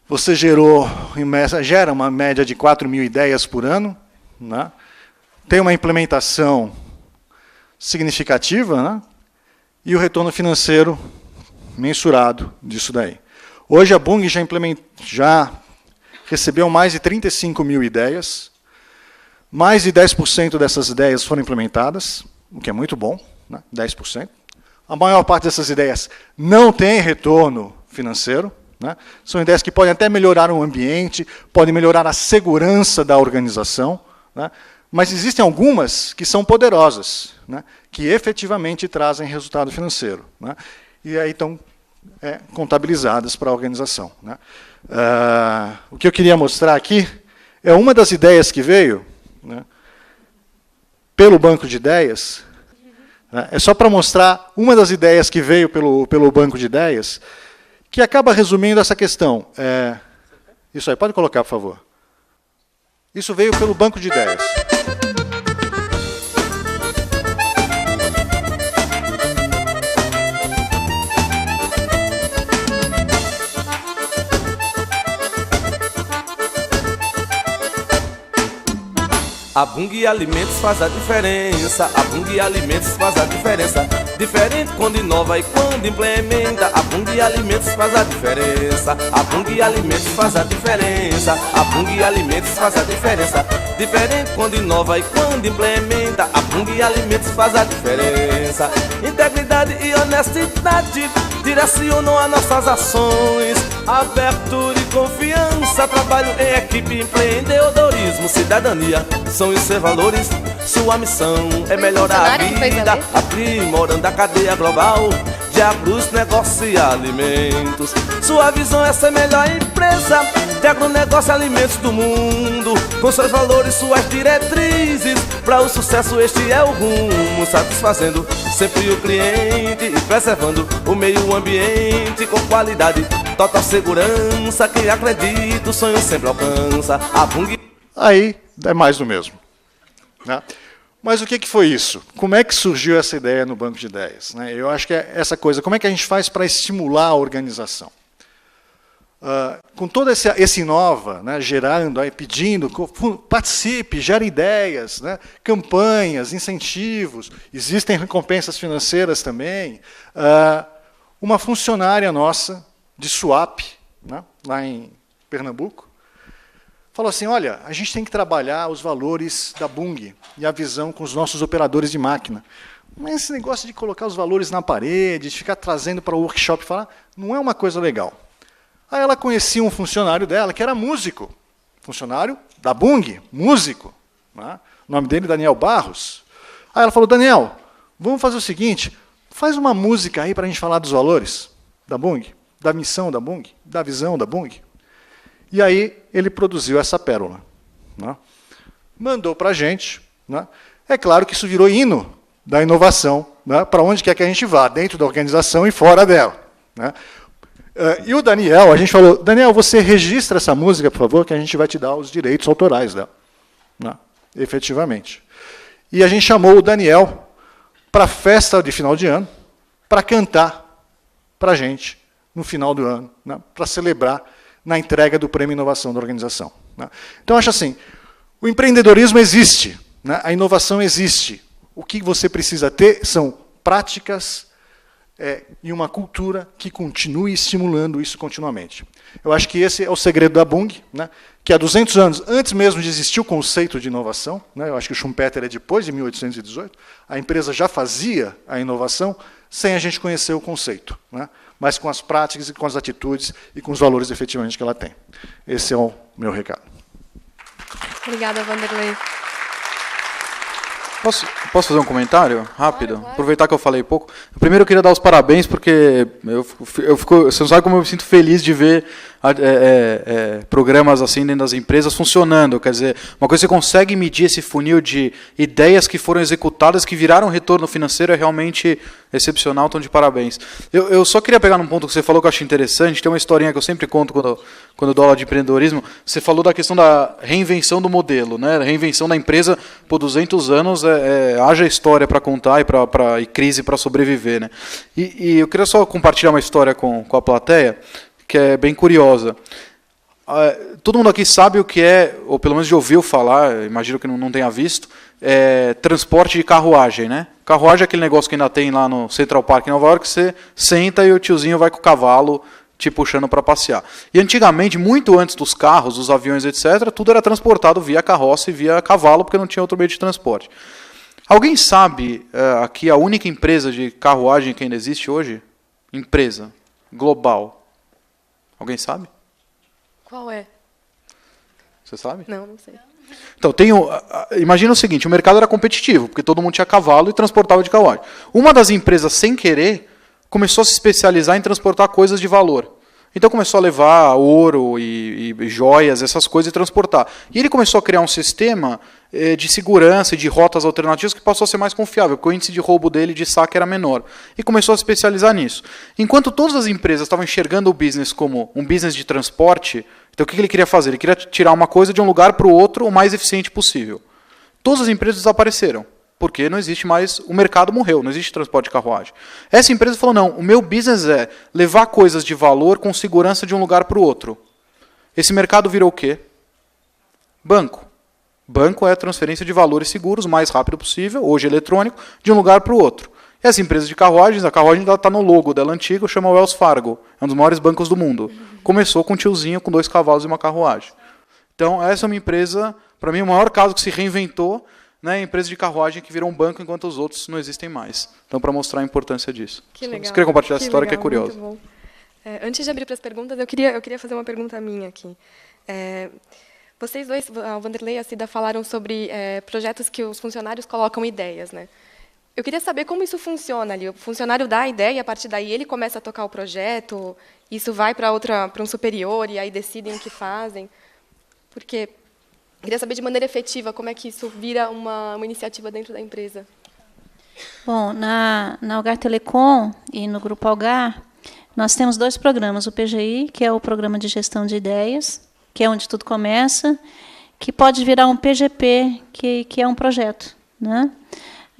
Você gera uma média de 4.000 ideias por ano, né? Tem uma implementação significativa, né? E o retorno financeiro mensurado disso daí. Hoje a Bunge já recebeu mais de 35.000 ideias, mais de 10% dessas ideias foram implementadas, o que é muito bom, né? 10%. A maior parte dessas ideias não tem retorno financeiro, né? São ideias que podem até melhorar o ambiente, podem melhorar a segurança da organização, né? Mas existem algumas que são poderosas, né? Que efetivamente trazem resultado financeiro, né? E aí estão contabilizadas para a organização. Né? O que eu queria mostrar aqui é uma das ideias que veio, né, pelo Banco de Ideias. Né? É só para mostrar uma das ideias que veio pelo Banco de Ideias, que acaba resumindo essa questão. Isso aí, pode colocar, por favor. Isso veio pelo Banco de Ideias. A Bunge Alimentos faz a diferença, a Bunge Alimentos faz a diferença. Diferente quando inova e quando implementa, a Bunge Alimentos faz a diferença. A Bunge Alimentos faz a diferença, a Bunge Alimentos faz a diferença. Diferente quando inova e quando implementa, a Bunge Alimentos faz a diferença. Integridade e honestidade direcionam as nossas ações. Abertura e confiança, trabalho em equipe, empreendedorismo, cidadania são os seus valores. Sua missão é melhorar a vida, aprimorando a cadeia global de de agronegócio e alimentos. Sua visão é ser a melhor empresa de agronegócio e alimentos do mundo, com seus valores, suas diretrizes. Para o sucesso este é o rumo, satisfazendo sempre o cliente e preservando o meio ambiente com qualidade, total segurança. Quem acredita, o sonho sempre alcança. A Bung... Aí é mais do mesmo, né? Mas o que foi isso? Como é que surgiu essa ideia no Banco de Ideias, né? Eu acho que é essa coisa, como é que a gente faz para estimular a organização? Com todo esse inova, né, gerando, aí, pedindo, participe, gere ideias, né, campanhas, incentivos, existem recompensas financeiras também. Uma funcionária nossa, de Suape, né, lá em Pernambuco, falou assim, olha, a gente tem que trabalhar os valores da Bung e a visão com os nossos operadores de máquina. Mas esse negócio de colocar os valores na parede, de ficar trazendo para o workshop, falar, não é uma coisa legal. Aí ela conhecia um funcionário dela, que era músico, funcionário da Bung, músico, né? O nome dele é Daniel Barros. Aí ela falou, Daniel, vamos fazer o seguinte, faz uma música aí para a gente falar dos valores da Bung, da missão da Bung, da visão da Bung. E aí ele produziu essa pérola, né? Mandou para a gente, né? É claro que isso virou hino da inovação, né? Para onde quer que a gente vá, dentro da organização e fora dela, né? E o Daniel, a gente falou, Daniel, você registra essa música, por favor, que a gente vai te dar os direitos autorais dela, né? Efetivamente. E a gente chamou o Daniel para a festa de final de ano, para cantar para a gente no final do ano, né? Para celebrar na entrega do Prêmio Inovação da organização, né? Então, acho assim, o empreendedorismo existe, né? A inovação existe. O que você precisa ter são práticas e uma cultura que continue estimulando isso continuamente. Eu acho que esse é o segredo da Bung, né? Que há 200 anos, antes mesmo de existir o conceito de inovação, né? Eu acho que o Schumpeter é depois de 1818, a empresa já fazia a inovação sem a gente conhecer o conceito, né? Mas com as práticas e com as atitudes e com os valores efetivamente que ela tem. Esse é o meu recado. Obrigada, Vanderlei. Posso fazer um comentário rápido? Claro. Aproveitar que eu falei pouco. Primeiro eu queria dar os parabéns, porque você não sabe como eu me sinto feliz de ver programas assim dentro das empresas funcionando. Quer dizer, uma coisa que você consegue medir esse funil de ideias que foram executadas, que viraram retorno financeiro, é realmente excepcional, então de parabéns. Eu só queria pegar num ponto que você falou que eu achei interessante, tem uma historinha que eu sempre conto quando eu dou aula de empreendedorismo. Você falou da questão da reinvenção do modelo, né? Reinvenção da empresa por 200 anos, haja história para contar e crise para sobreviver, né? E eu queria só compartilhar uma história com a plateia, que é bem curiosa. Todo mundo aqui sabe o que é, ou pelo menos já ouviu falar, imagino que não tenha visto, transporte de carruagem, né? Carruagem é aquele negócio que ainda tem lá no Central Park em Nova York, que você senta e o tiozinho vai com o cavalo te puxando para passear. E antigamente, muito antes dos carros, dos aviões, etc., tudo era transportado via carroça e via cavalo, porque não tinha outro meio de transporte. Alguém sabe aqui a única empresa de carruagem que ainda existe hoje? Empresa global. Alguém sabe? Qual é? Você sabe? Não sei. Então, imagina o seguinte, o mercado era competitivo, porque todo mundo tinha cavalo e transportava de carruagem. Uma das empresas, sem querer, começou a se especializar em transportar coisas de valor. Então começou a levar ouro e joias, essas coisas, e transportar. E ele começou a criar um sistema de segurança e de rotas alternativas que passou a ser mais confiável, porque o índice de roubo dele de saque era menor. E começou a se especializar nisso. Enquanto todas as empresas estavam enxergando o business como um business de transporte, então o que ele queria fazer? Ele queria tirar uma coisa de um lugar para o outro o mais eficiente possível. Todas as empresas desapareceram, porque não existe mais, o mercado morreu, não existe transporte de carruagem. Essa empresa falou, não, o meu business é levar coisas de valor com segurança de um lugar para o outro. Esse mercado virou o quê? Banco. Banco é a transferência de valores seguros, o mais rápido possível, hoje eletrônico, de um lugar para o outro. E as empresas de carruagens, a carruagem está no logo dela antigo, chama Wells Fargo, é um dos maiores bancos do mundo. Começou com um tiozinho com 2 cavalos e uma carruagem. Então, essa é uma empresa, para mim, o maior caso que se reinventou, né, empresa de carruagem que virou um banco enquanto os outros não existem mais. Então, para mostrar a importância disso. Que legal. Você queria compartilhar essa história, legal, que é curiosa. muito bom. Antes de abrir para as perguntas, eu queria fazer uma pergunta minha aqui. Vocês dois, a Vanderlei e a Cida, falaram sobre projetos que os funcionários colocam ideias, né? Eu queria saber como isso funciona ali. O funcionário dá a ideia e, a partir daí, ele começa a tocar o projeto, isso vai para um superior, e aí decidem o que fazem. Porque eu queria saber, de maneira efetiva, como é que isso vira uma iniciativa dentro da empresa. Bom, na Algar Telecom e no Grupo Algar, nós temos 2 programas. O PGI, que é o Programa de Gestão de Ideias, que é onde tudo começa, que pode virar um PGP, que é um projeto, né?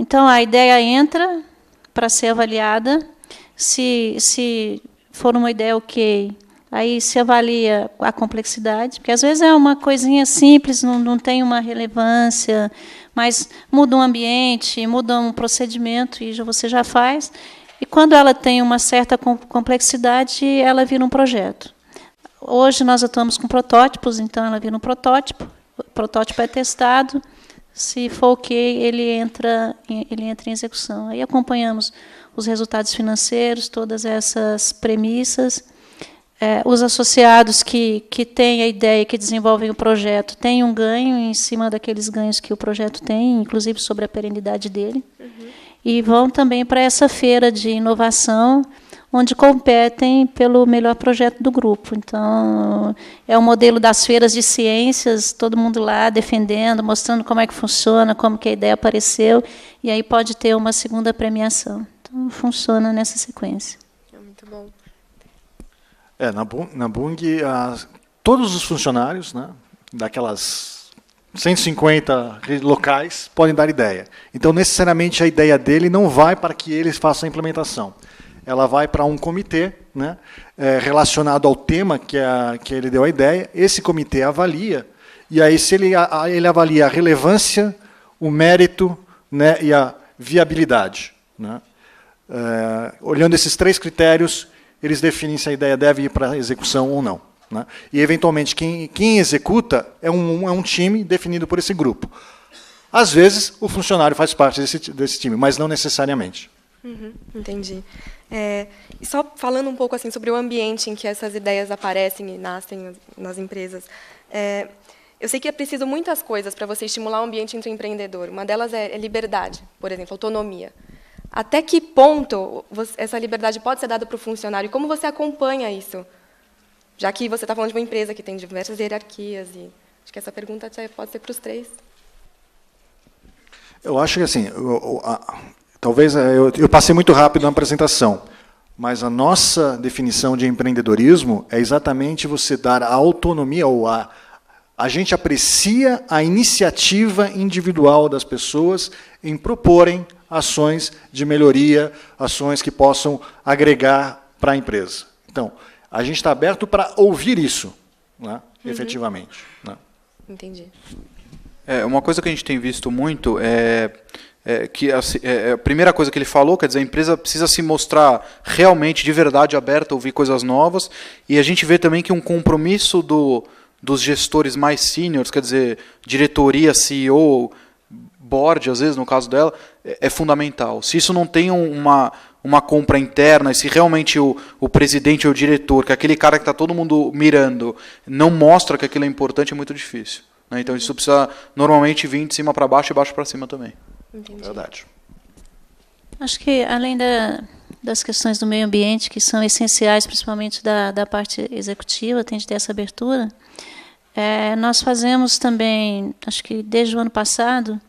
Então, a ideia entra para ser avaliada. Se for uma ideia ok, aí se avalia a complexidade, porque às vezes é uma coisinha simples, não tem uma relevância, mas muda um ambiente, muda um procedimento, e você já faz. E quando ela tem uma certa complexidade, ela vira um projeto. Hoje nós atuamos com protótipos, então ela vira um protótipo. O protótipo é testado. Se for ok, ele entra em execução. Aí acompanhamos os resultados financeiros, todas essas premissas. Os associados que têm a ideia, que desenvolvem o projeto, têm um ganho em cima daqueles ganhos que o projeto tem, inclusive sobre a perenidade dele. E vão também para essa feira de inovação, onde competem pelo melhor projeto do grupo. Então, é o modelo das feiras de ciências, todo mundo lá defendendo, mostrando como é que funciona, como que a ideia apareceu, e aí pode ter uma segunda premiação. Então, funciona nessa sequência. Muito bom. Na Bung, todos os funcionários, né, daquelas 150 locais, podem dar ideia. Então, necessariamente, a ideia dele não vai para que eles façam a implementação. Ela vai para um comitê, né, relacionado ao tema que ele deu a ideia. Esse comitê avalia, e aí, se ele avalia a relevância, o mérito, né, e a viabilidade, né. Olhando esses 3 critérios, eles definem se a ideia deve ir para a execução ou não, né. E, eventualmente, quem executa é um time definido por esse grupo. Às vezes, o funcionário faz parte desse time, mas não necessariamente. Entendi. E só falando um pouco assim sobre o ambiente em que essas ideias aparecem e nascem nas empresas, eu sei que é preciso muitas coisas para você estimular o ambiente intraempreendedor. Uma delas é liberdade, por exemplo, autonomia. Até que ponto essa liberdade pode ser dada para o funcionário? E como você acompanha isso? Já que você está falando de uma empresa que tem diversas hierarquias, e acho que essa pergunta pode ser para os 3. Eu acho que assim, talvez eu passei muito rápido na apresentação, mas a nossa definição de empreendedorismo é exatamente você dar a autonomia, ou a gente aprecia a iniciativa individual das pessoas em proporem ações de melhoria, ações que possam agregar para a empresa. Então, a gente está aberto para ouvir isso, né, efetivamente. Né. Entendi. Uma coisa que a gente tem visto muito que a primeira coisa que ele falou, quer dizer, a empresa precisa se mostrar realmente, de verdade, aberta a ouvir coisas novas, e a gente vê também que um compromisso dos gestores mais seniors, quer dizer, diretoria, CEO, board, às vezes, no caso dela, é fundamental. Se isso não tem uma compra interna, e se realmente o presidente ou o diretor, que é aquele cara que está todo mundo mirando, não mostra que aquilo é importante, é muito difícil. Né? Então, isso precisa, normalmente, vir de cima para baixo e baixo para cima também. Entendi. Verdade. Acho que, além das questões do meio ambiente, que são essenciais, principalmente da parte executiva, tem de ter essa abertura, nós fazemos também, acho que desde o ano passado,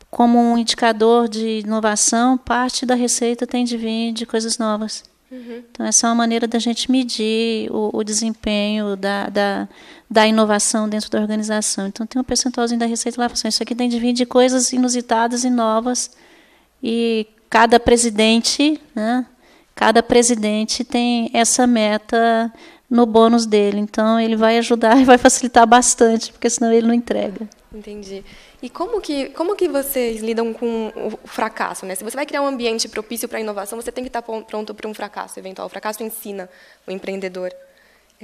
como um indicador de inovação, parte da receita tem de vir de coisas novas. Então, essa é uma maneira da gente medir o desempenho da inovação dentro da organização. Então, tem um percentualzinho da receita lá, isso aqui tem de vir de coisas inusitadas e novas, e cada presidente tem essa meta no bônus dele. Então, ele vai ajudar e vai facilitar bastante, porque senão ele não entrega. Entendi. E como que vocês lidam com o fracasso, né? Se você vai criar um ambiente propício para a inovação, você tem que estar pronto para um fracasso eventual. O fracasso ensina o empreendedor.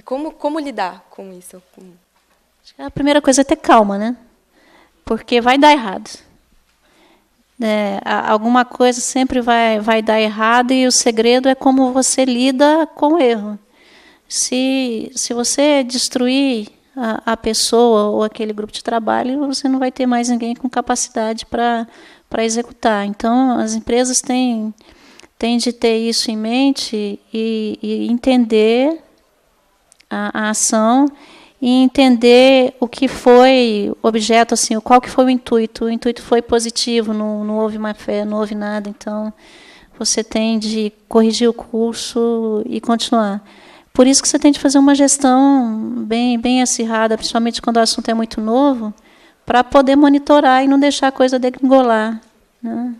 Como lidar com isso? A primeira coisa é ter calma, né? Porque vai dar errado. Alguma coisa sempre vai dar errado, e o segredo é como você lida com o erro. Se você destruir a pessoa ou aquele grupo de trabalho, você não vai ter mais ninguém com capacidade para para executar. Então, as empresas têm de ter isso em mente e entender a ação e entender o que foi objeto, assim, qual que foi o intuito. O intuito foi positivo, não houve má fé, não houve nada. Então, você tem de corrigir o curso e continuar. Por isso que você tem de fazer uma gestão bem acirrada, principalmente quando o assunto é muito novo, para poder monitorar e não deixar a coisa degringolar, né?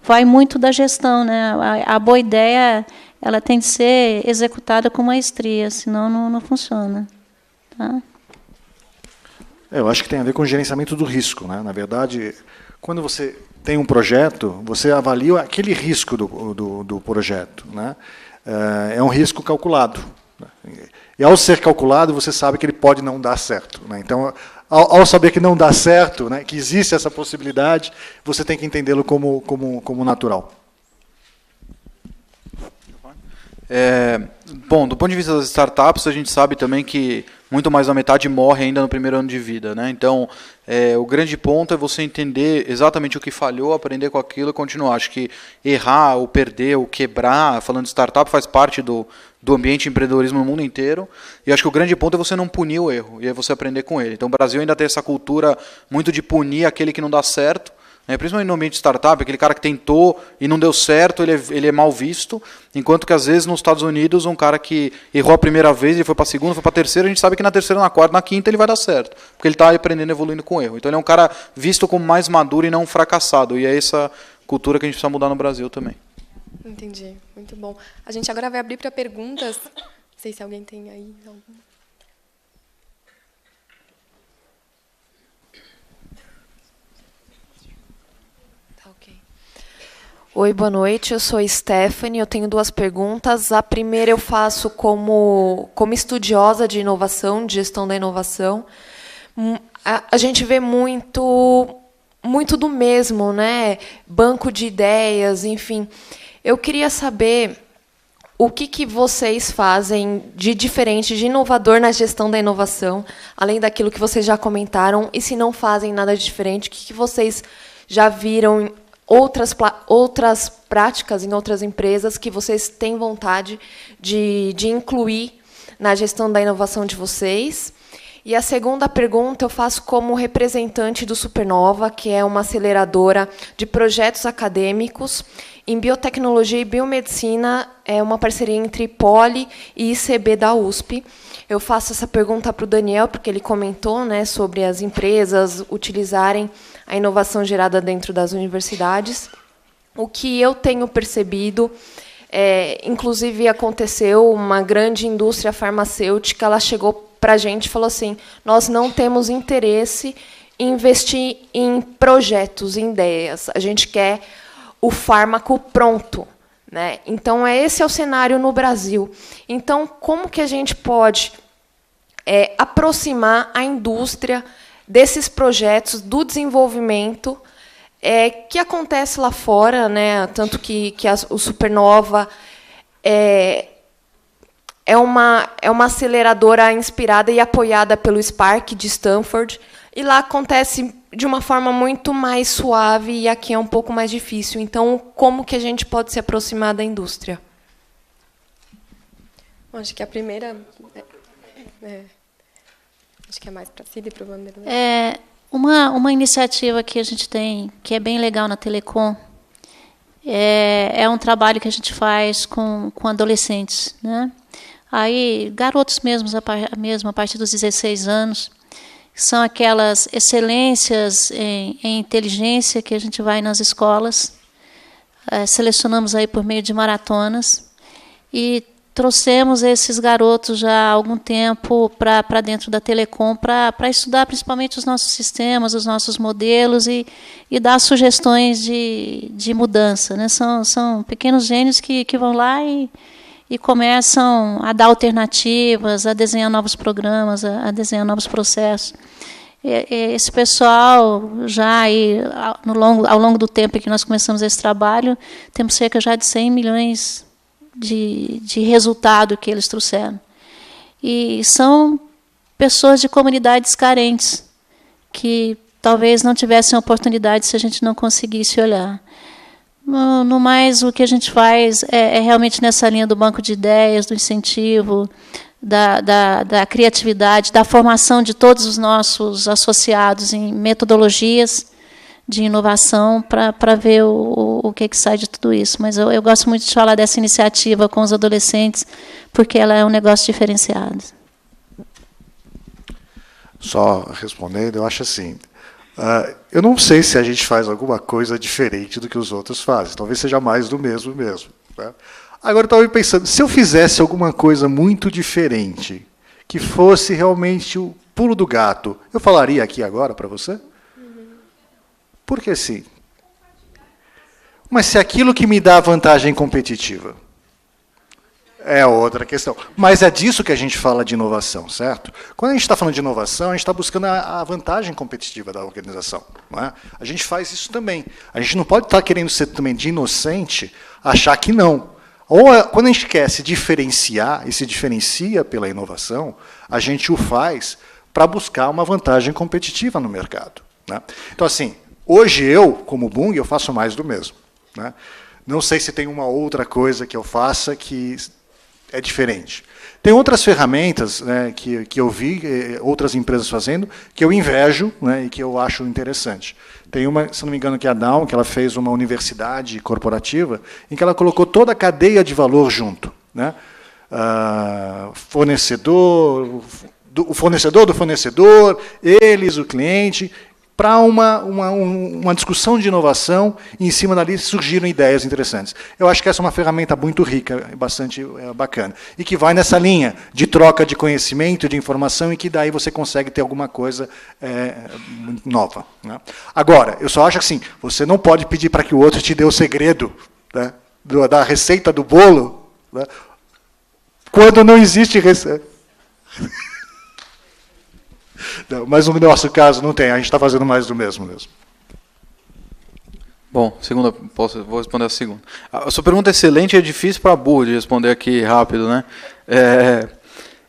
Vai muito da gestão, né? A boa ideia, ela tem de ser executada com maestria, senão não funciona. Tá? Eu acho que tem a ver com o gerenciamento do risco, né? Na verdade, quando você tem um projeto, você avalia aquele risco do projeto, né? É um risco calculado. E, ao ser calculado, você sabe que ele pode não dar certo, né? Então, ao saber que não dá certo, né, que existe essa possibilidade, você tem que entendê-lo como natural. Bom, do ponto de vista das startups, a gente sabe também que muito mais da metade morre ainda no primeiro ano de vida, né? Então, o grande ponto é você entender exatamente o que falhou, aprender com aquilo e continuar. Acho que errar, ou perder, ou quebrar, falando de startup, faz parte do ambiente de empreendedorismo no mundo inteiro. E acho que o grande ponto é você não punir o erro, e é você aprender com ele. Então, o Brasil ainda tem essa cultura muito de punir aquele que não dá certo, principalmente no ambiente de startup, aquele cara que tentou e não deu certo, ele é mal visto, enquanto que às vezes nos Estados Unidos um cara que errou a primeira vez, ele foi para a segunda, foi para a terceira, a gente sabe que na terceira, na quarta, na quinta ele vai dar certo, porque ele está aprendendo, evoluindo com o erro. Então ele é um cara visto como mais maduro e não fracassado, e é essa cultura que a gente precisa mudar no Brasil também. Entendi, muito bom. A gente agora vai abrir para perguntas, não sei se alguém tem aí alguma. Oi, boa noite. Eu sou Stephanie. Eu tenho 2 perguntas. A primeira eu faço como estudiosa de inovação, de gestão da inovação. A gente vê muito do mesmo, né? Banco de ideias, enfim. Eu queria saber o que vocês fazem de diferente, de inovador na gestão da inovação, além daquilo que vocês já comentaram, e se não fazem nada diferente, o que vocês já viram outras práticas em outras empresas que vocês têm vontade de incluir na gestão da inovação de vocês. E a segunda pergunta eu faço como representante do Supernova, que é uma aceleradora de projetos acadêmicos em biotecnologia e biomedicina, é uma parceria entre Poli e ICB da USP. Eu faço essa pergunta para o Daniel, porque ele comentou, né, sobre as empresas utilizarem a inovação gerada dentro das universidades. O que eu tenho percebido, inclusive aconteceu, uma grande indústria farmacêutica, ela chegou para a gente e falou assim, nós não temos interesse em investir em projetos, em ideias, a gente quer o fármaco pronto, né? Então, esse é o cenário no Brasil. Então, como que a gente pode aproximar a indústria desses projetos, do desenvolvimento que acontece lá fora, né? Tanto que o Supernova é uma aceleradora inspirada e apoiada pelo Spark de Stanford, e lá acontece de uma forma muito mais suave, e aqui é um pouco mais difícil. Então, como que a gente pode se aproximar da indústria? Acho que a primeira... acho que é mais para a Cida e para o Vanderlei. Uma iniciativa que a gente tem, que é bem legal na Telecom, é um trabalho que a gente faz com adolescentes, né? Aí, garotos mesmo, a partir dos 16 anos, são aquelas excelências em inteligência que a gente vai nas escolas, selecionamos aí por meio de maratonas, e trouxemos esses garotos já há algum tempo para dentro da Telecom, para estudar principalmente os nossos sistemas, os nossos modelos, e dar sugestões de mudança, né? São pequenos gênios que vão lá e começam a dar alternativas, a desenhar novos programas, a desenhar novos processos. Esse pessoal, já aí, ao longo do tempo em que nós começamos esse trabalho, temos cerca já de 100 milhões de resultado que eles trouxeram. E são pessoas de comunidades carentes, que talvez não tivessem oportunidade se a gente não conseguisse olhar. No mais, o que a gente faz é realmente nessa linha do banco de ideias, do incentivo, da criatividade, da formação de todos os nossos associados em metodologias de inovação para ver o que sai de tudo isso. Mas eu gosto muito de falar dessa iniciativa com os adolescentes, porque ela é um negócio diferenciado. Só respondendo, eu acho assim, eu não sei se a gente faz alguma coisa diferente do que os outros fazem. Talvez seja mais do mesmo. Tá? Agora, eu estava pensando, se eu fizesse alguma coisa muito diferente, que fosse realmente o pulo do gato, eu falaria aqui agora para você? Porque sim. Mas se aquilo que me dá vantagem competitiva é outra questão. Mas é disso que a gente fala de inovação, certo? Quando a gente está falando de inovação, a gente está buscando a vantagem competitiva da organização. Não é? A gente faz isso também. A gente não pode estar querendo ser também de inocente, achar que não. Ou quando a gente quer se diferenciar, e se diferencia pela inovação, a gente o faz para buscar uma vantagem competitiva no mercado. Né? Então, assim, hoje eu, como Bung, eu faço mais do mesmo. Né? Não sei se tem uma outra coisa que eu faça que é diferente. Tem outras ferramentas, né, que eu vi outras empresas fazendo, que eu invejo, né, e que eu acho interessante. Tem uma, se não me engano, que é a Down, que ela fez uma universidade corporativa, em que ela colocou toda a cadeia de valor junto. Né? O fornecedor do fornecedor, eles, o cliente, para uma discussão de inovação, e em cima dali surgiram ideias interessantes. Eu acho que essa é uma ferramenta muito rica, bastante bacana, e que vai nessa linha de troca de conhecimento, de informação, e que daí você consegue ter alguma coisa nova. Né? Agora, eu só acho assim, você não pode pedir para que o outro te dê o segredo, né, da receita do bolo, né, quando não existe receita. Não, mas no nosso caso não tem, a gente está fazendo mais do mesmo. Bom, vou responder a segunda. A sua pergunta é excelente, é difícil para burro de responder aqui rápido, né?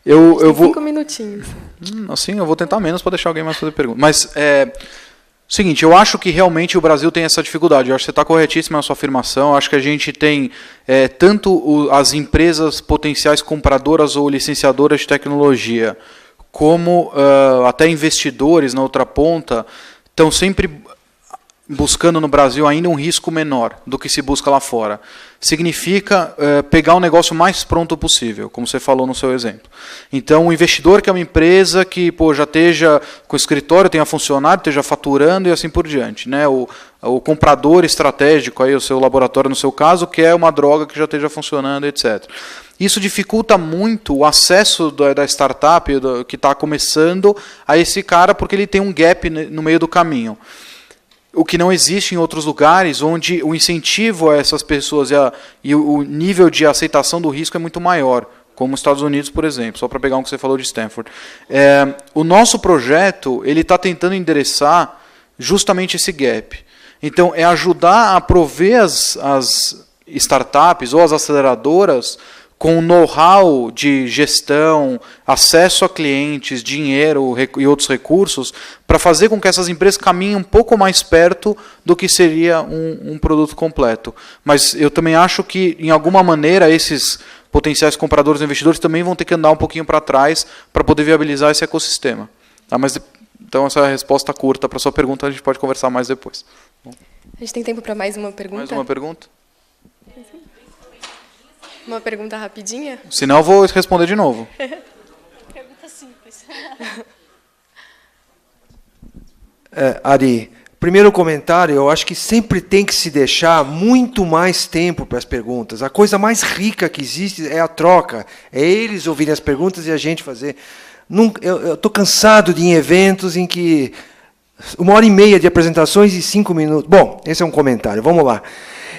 Eu vou 5 minutinhos. Assim, eu vou tentar menos para deixar alguém mais fazer pergunta. Mas seguinte, eu acho que realmente o Brasil tem essa dificuldade. Eu acho que você está corretíssima na sua afirmação. Eu acho que a gente tem tanto as empresas potenciais compradoras ou licenciadoras de tecnologia, como até investidores na outra ponta, estão sempre buscando no Brasil ainda um risco menor do que se busca lá fora. Significa pegar o negócio mais pronto possível, como você falou no seu exemplo. Então, o investidor que é uma empresa que já esteja com escritório, tenha funcionário, esteja faturando e assim por diante. Né? O comprador estratégico, aí, o seu laboratório no seu caso, que é uma droga que já esteja funcionando, etc. Isso dificulta muito o acesso da startup que está começando a esse cara, porque ele tem um gap no meio do caminho. O que não existe em outros lugares, onde o incentivo a essas pessoas e o nível de aceitação do risco é muito maior, como os Estados Unidos, por exemplo, só para pegar um que você falou de Stanford. O nosso projeto está tentando endereçar justamente esse gap. Então, é ajudar a prover as startups ou as aceleradoras com know-how de gestão, acesso a clientes, dinheiro e outros recursos, para fazer com que essas empresas caminhem um pouco mais perto do que seria um produto completo. Mas eu também acho que, em alguma maneira, esses potenciais compradores e investidores também vão ter que andar um pouquinho para trás para poder viabilizar esse ecossistema. Tá? Então, essa é a resposta curta para a sua pergunta, a gente pode conversar mais depois. Bom. A gente tem tempo para mais uma pergunta? Mais uma pergunta? Uma pergunta rapidinha? Senão eu vou responder de novo. Pergunta simples. Ari, primeiro comentário, eu acho que sempre tem que se deixar muito mais tempo para as perguntas. A coisa mais rica que existe é a troca. É eles ouvirem as perguntas e a gente fazer. Eu estou cansado de ir em eventos em que 1h30 de apresentações e 5 minutos. Bom, esse é um comentário. Vamos lá.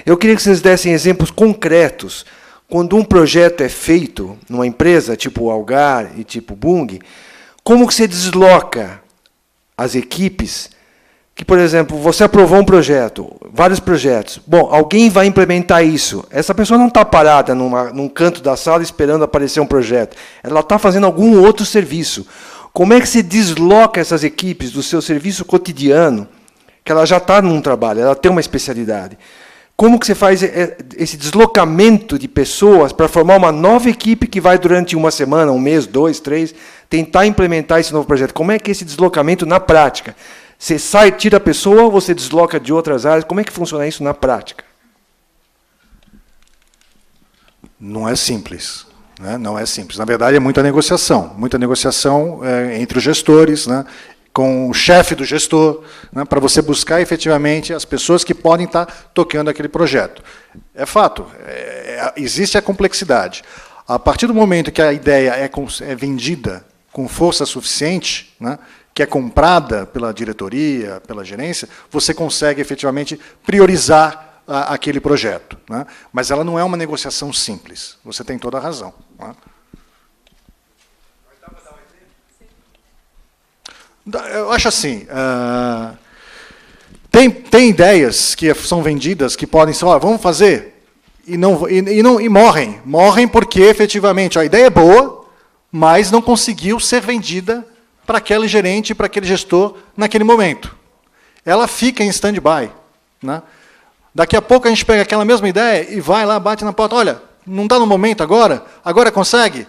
Eu queria que vocês dessem exemplos concretos. Quando um projeto é feito numa empresa, tipo Algar e tipo Bung, como que você desloca as equipes que, por exemplo, você aprovou um projeto, vários projetos. Bom, alguém vai implementar isso. Essa pessoa não está parada num canto da sala esperando aparecer um projeto. Ela está fazendo algum outro serviço. Como é que você desloca essas equipes do seu serviço cotidiano, que ela já está num trabalho, ela tem uma especialidade? Como que você faz esse deslocamento de pessoas para formar uma nova equipe que vai durante uma semana, um mês, 2, 3, tentar implementar esse novo projeto? Como é que é esse deslocamento na prática? Você sai, tira a pessoa ou você desloca de outras áreas? Como é que funciona isso na prática? Não é simples. Né? Não é simples. Na verdade, é muita negociação entre os gestores, né? Com o chefe do gestor, né? Para você buscar efetivamente as pessoas que podem estar tocando aquele projeto. É fato, existe a complexidade. A partir do momento que a ideia é vendida com força suficiente, né? Que é comprada pela diretoria, pela gerência, você consegue efetivamente priorizar aquele projeto. Né? Mas ela não é uma negociação simples. Você tem toda a razão. Né? Eu acho assim, tem ideias que são vendidas que podem ser, vamos fazer, e morrem. Morrem porque, efetivamente, a ideia é boa, mas não conseguiu ser vendida para aquele gerente, para aquele gestor, naquele momento. Ela fica em stand-by. Né? Daqui a pouco a gente pega aquela mesma ideia e vai lá, bate na porta, olha, não está no momento agora? Agora consegue?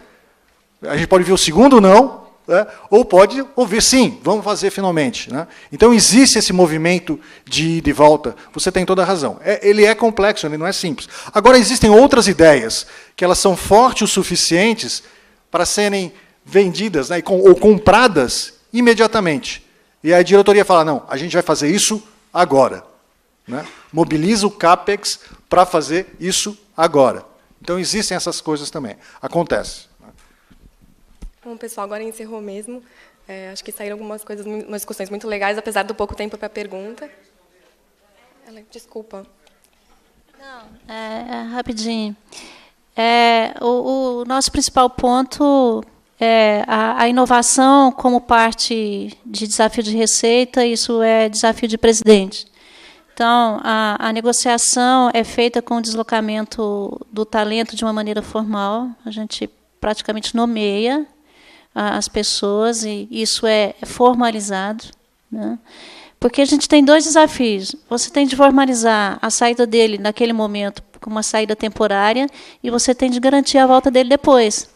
A gente pode ouvir o segundo não, né? Ou pode ouvir sim, vamos fazer finalmente. Né? Então existe esse movimento de ida e volta, você tem toda a razão. Ele é complexo, ele não é simples. Agora existem outras ideias, que elas são fortes o suficientes para serem vendidas, né, ou compradas imediatamente. E a diretoria fala, não, a gente vai fazer isso agora. Né? Mobiliza o CAPEX para fazer isso agora. Então, existem essas coisas também. Acontece. Bom, pessoal, agora encerrou mesmo. Acho que saíram algumas coisas, umas discussões muito legais, apesar do pouco tempo para a pergunta. Desculpa. Não, rapidinho. O nosso principal ponto é a inovação como parte de desafio de receita, isso é desafio de presidente. Então, a negociação é feita com o deslocamento do talento de uma maneira formal, a gente praticamente nomeia as pessoas, e isso é formalizado. Né? Porque a gente tem dois desafios. Você tem de formalizar a saída dele naquele momento como uma saída temporária, e você tem de garantir a volta dele depois.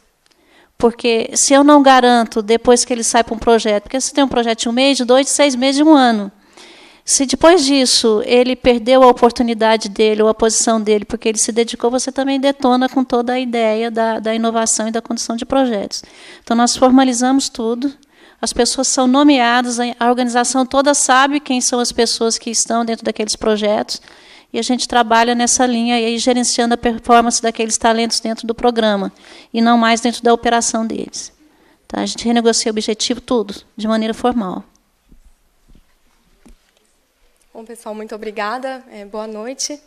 Porque se eu não garanto depois que ele sai para um projeto, porque você tem um projeto de 1 mês, de 2, de 6 meses, de 1 ano. Se depois disso ele perdeu a oportunidade dele ou a posição dele porque ele se dedicou, você também detona com toda a ideia da inovação e da condução de projetos. Então, nós formalizamos tudo, as pessoas são nomeadas, a organização toda sabe quem são as pessoas que estão dentro daqueles projetos, e a gente trabalha nessa linha, e aí, gerenciando a performance daqueles talentos dentro do programa, e não mais dentro da operação deles. Tá? A gente renegocia o objetivo, tudo, de maneira formal. Bom, pessoal, muito obrigada. Boa noite.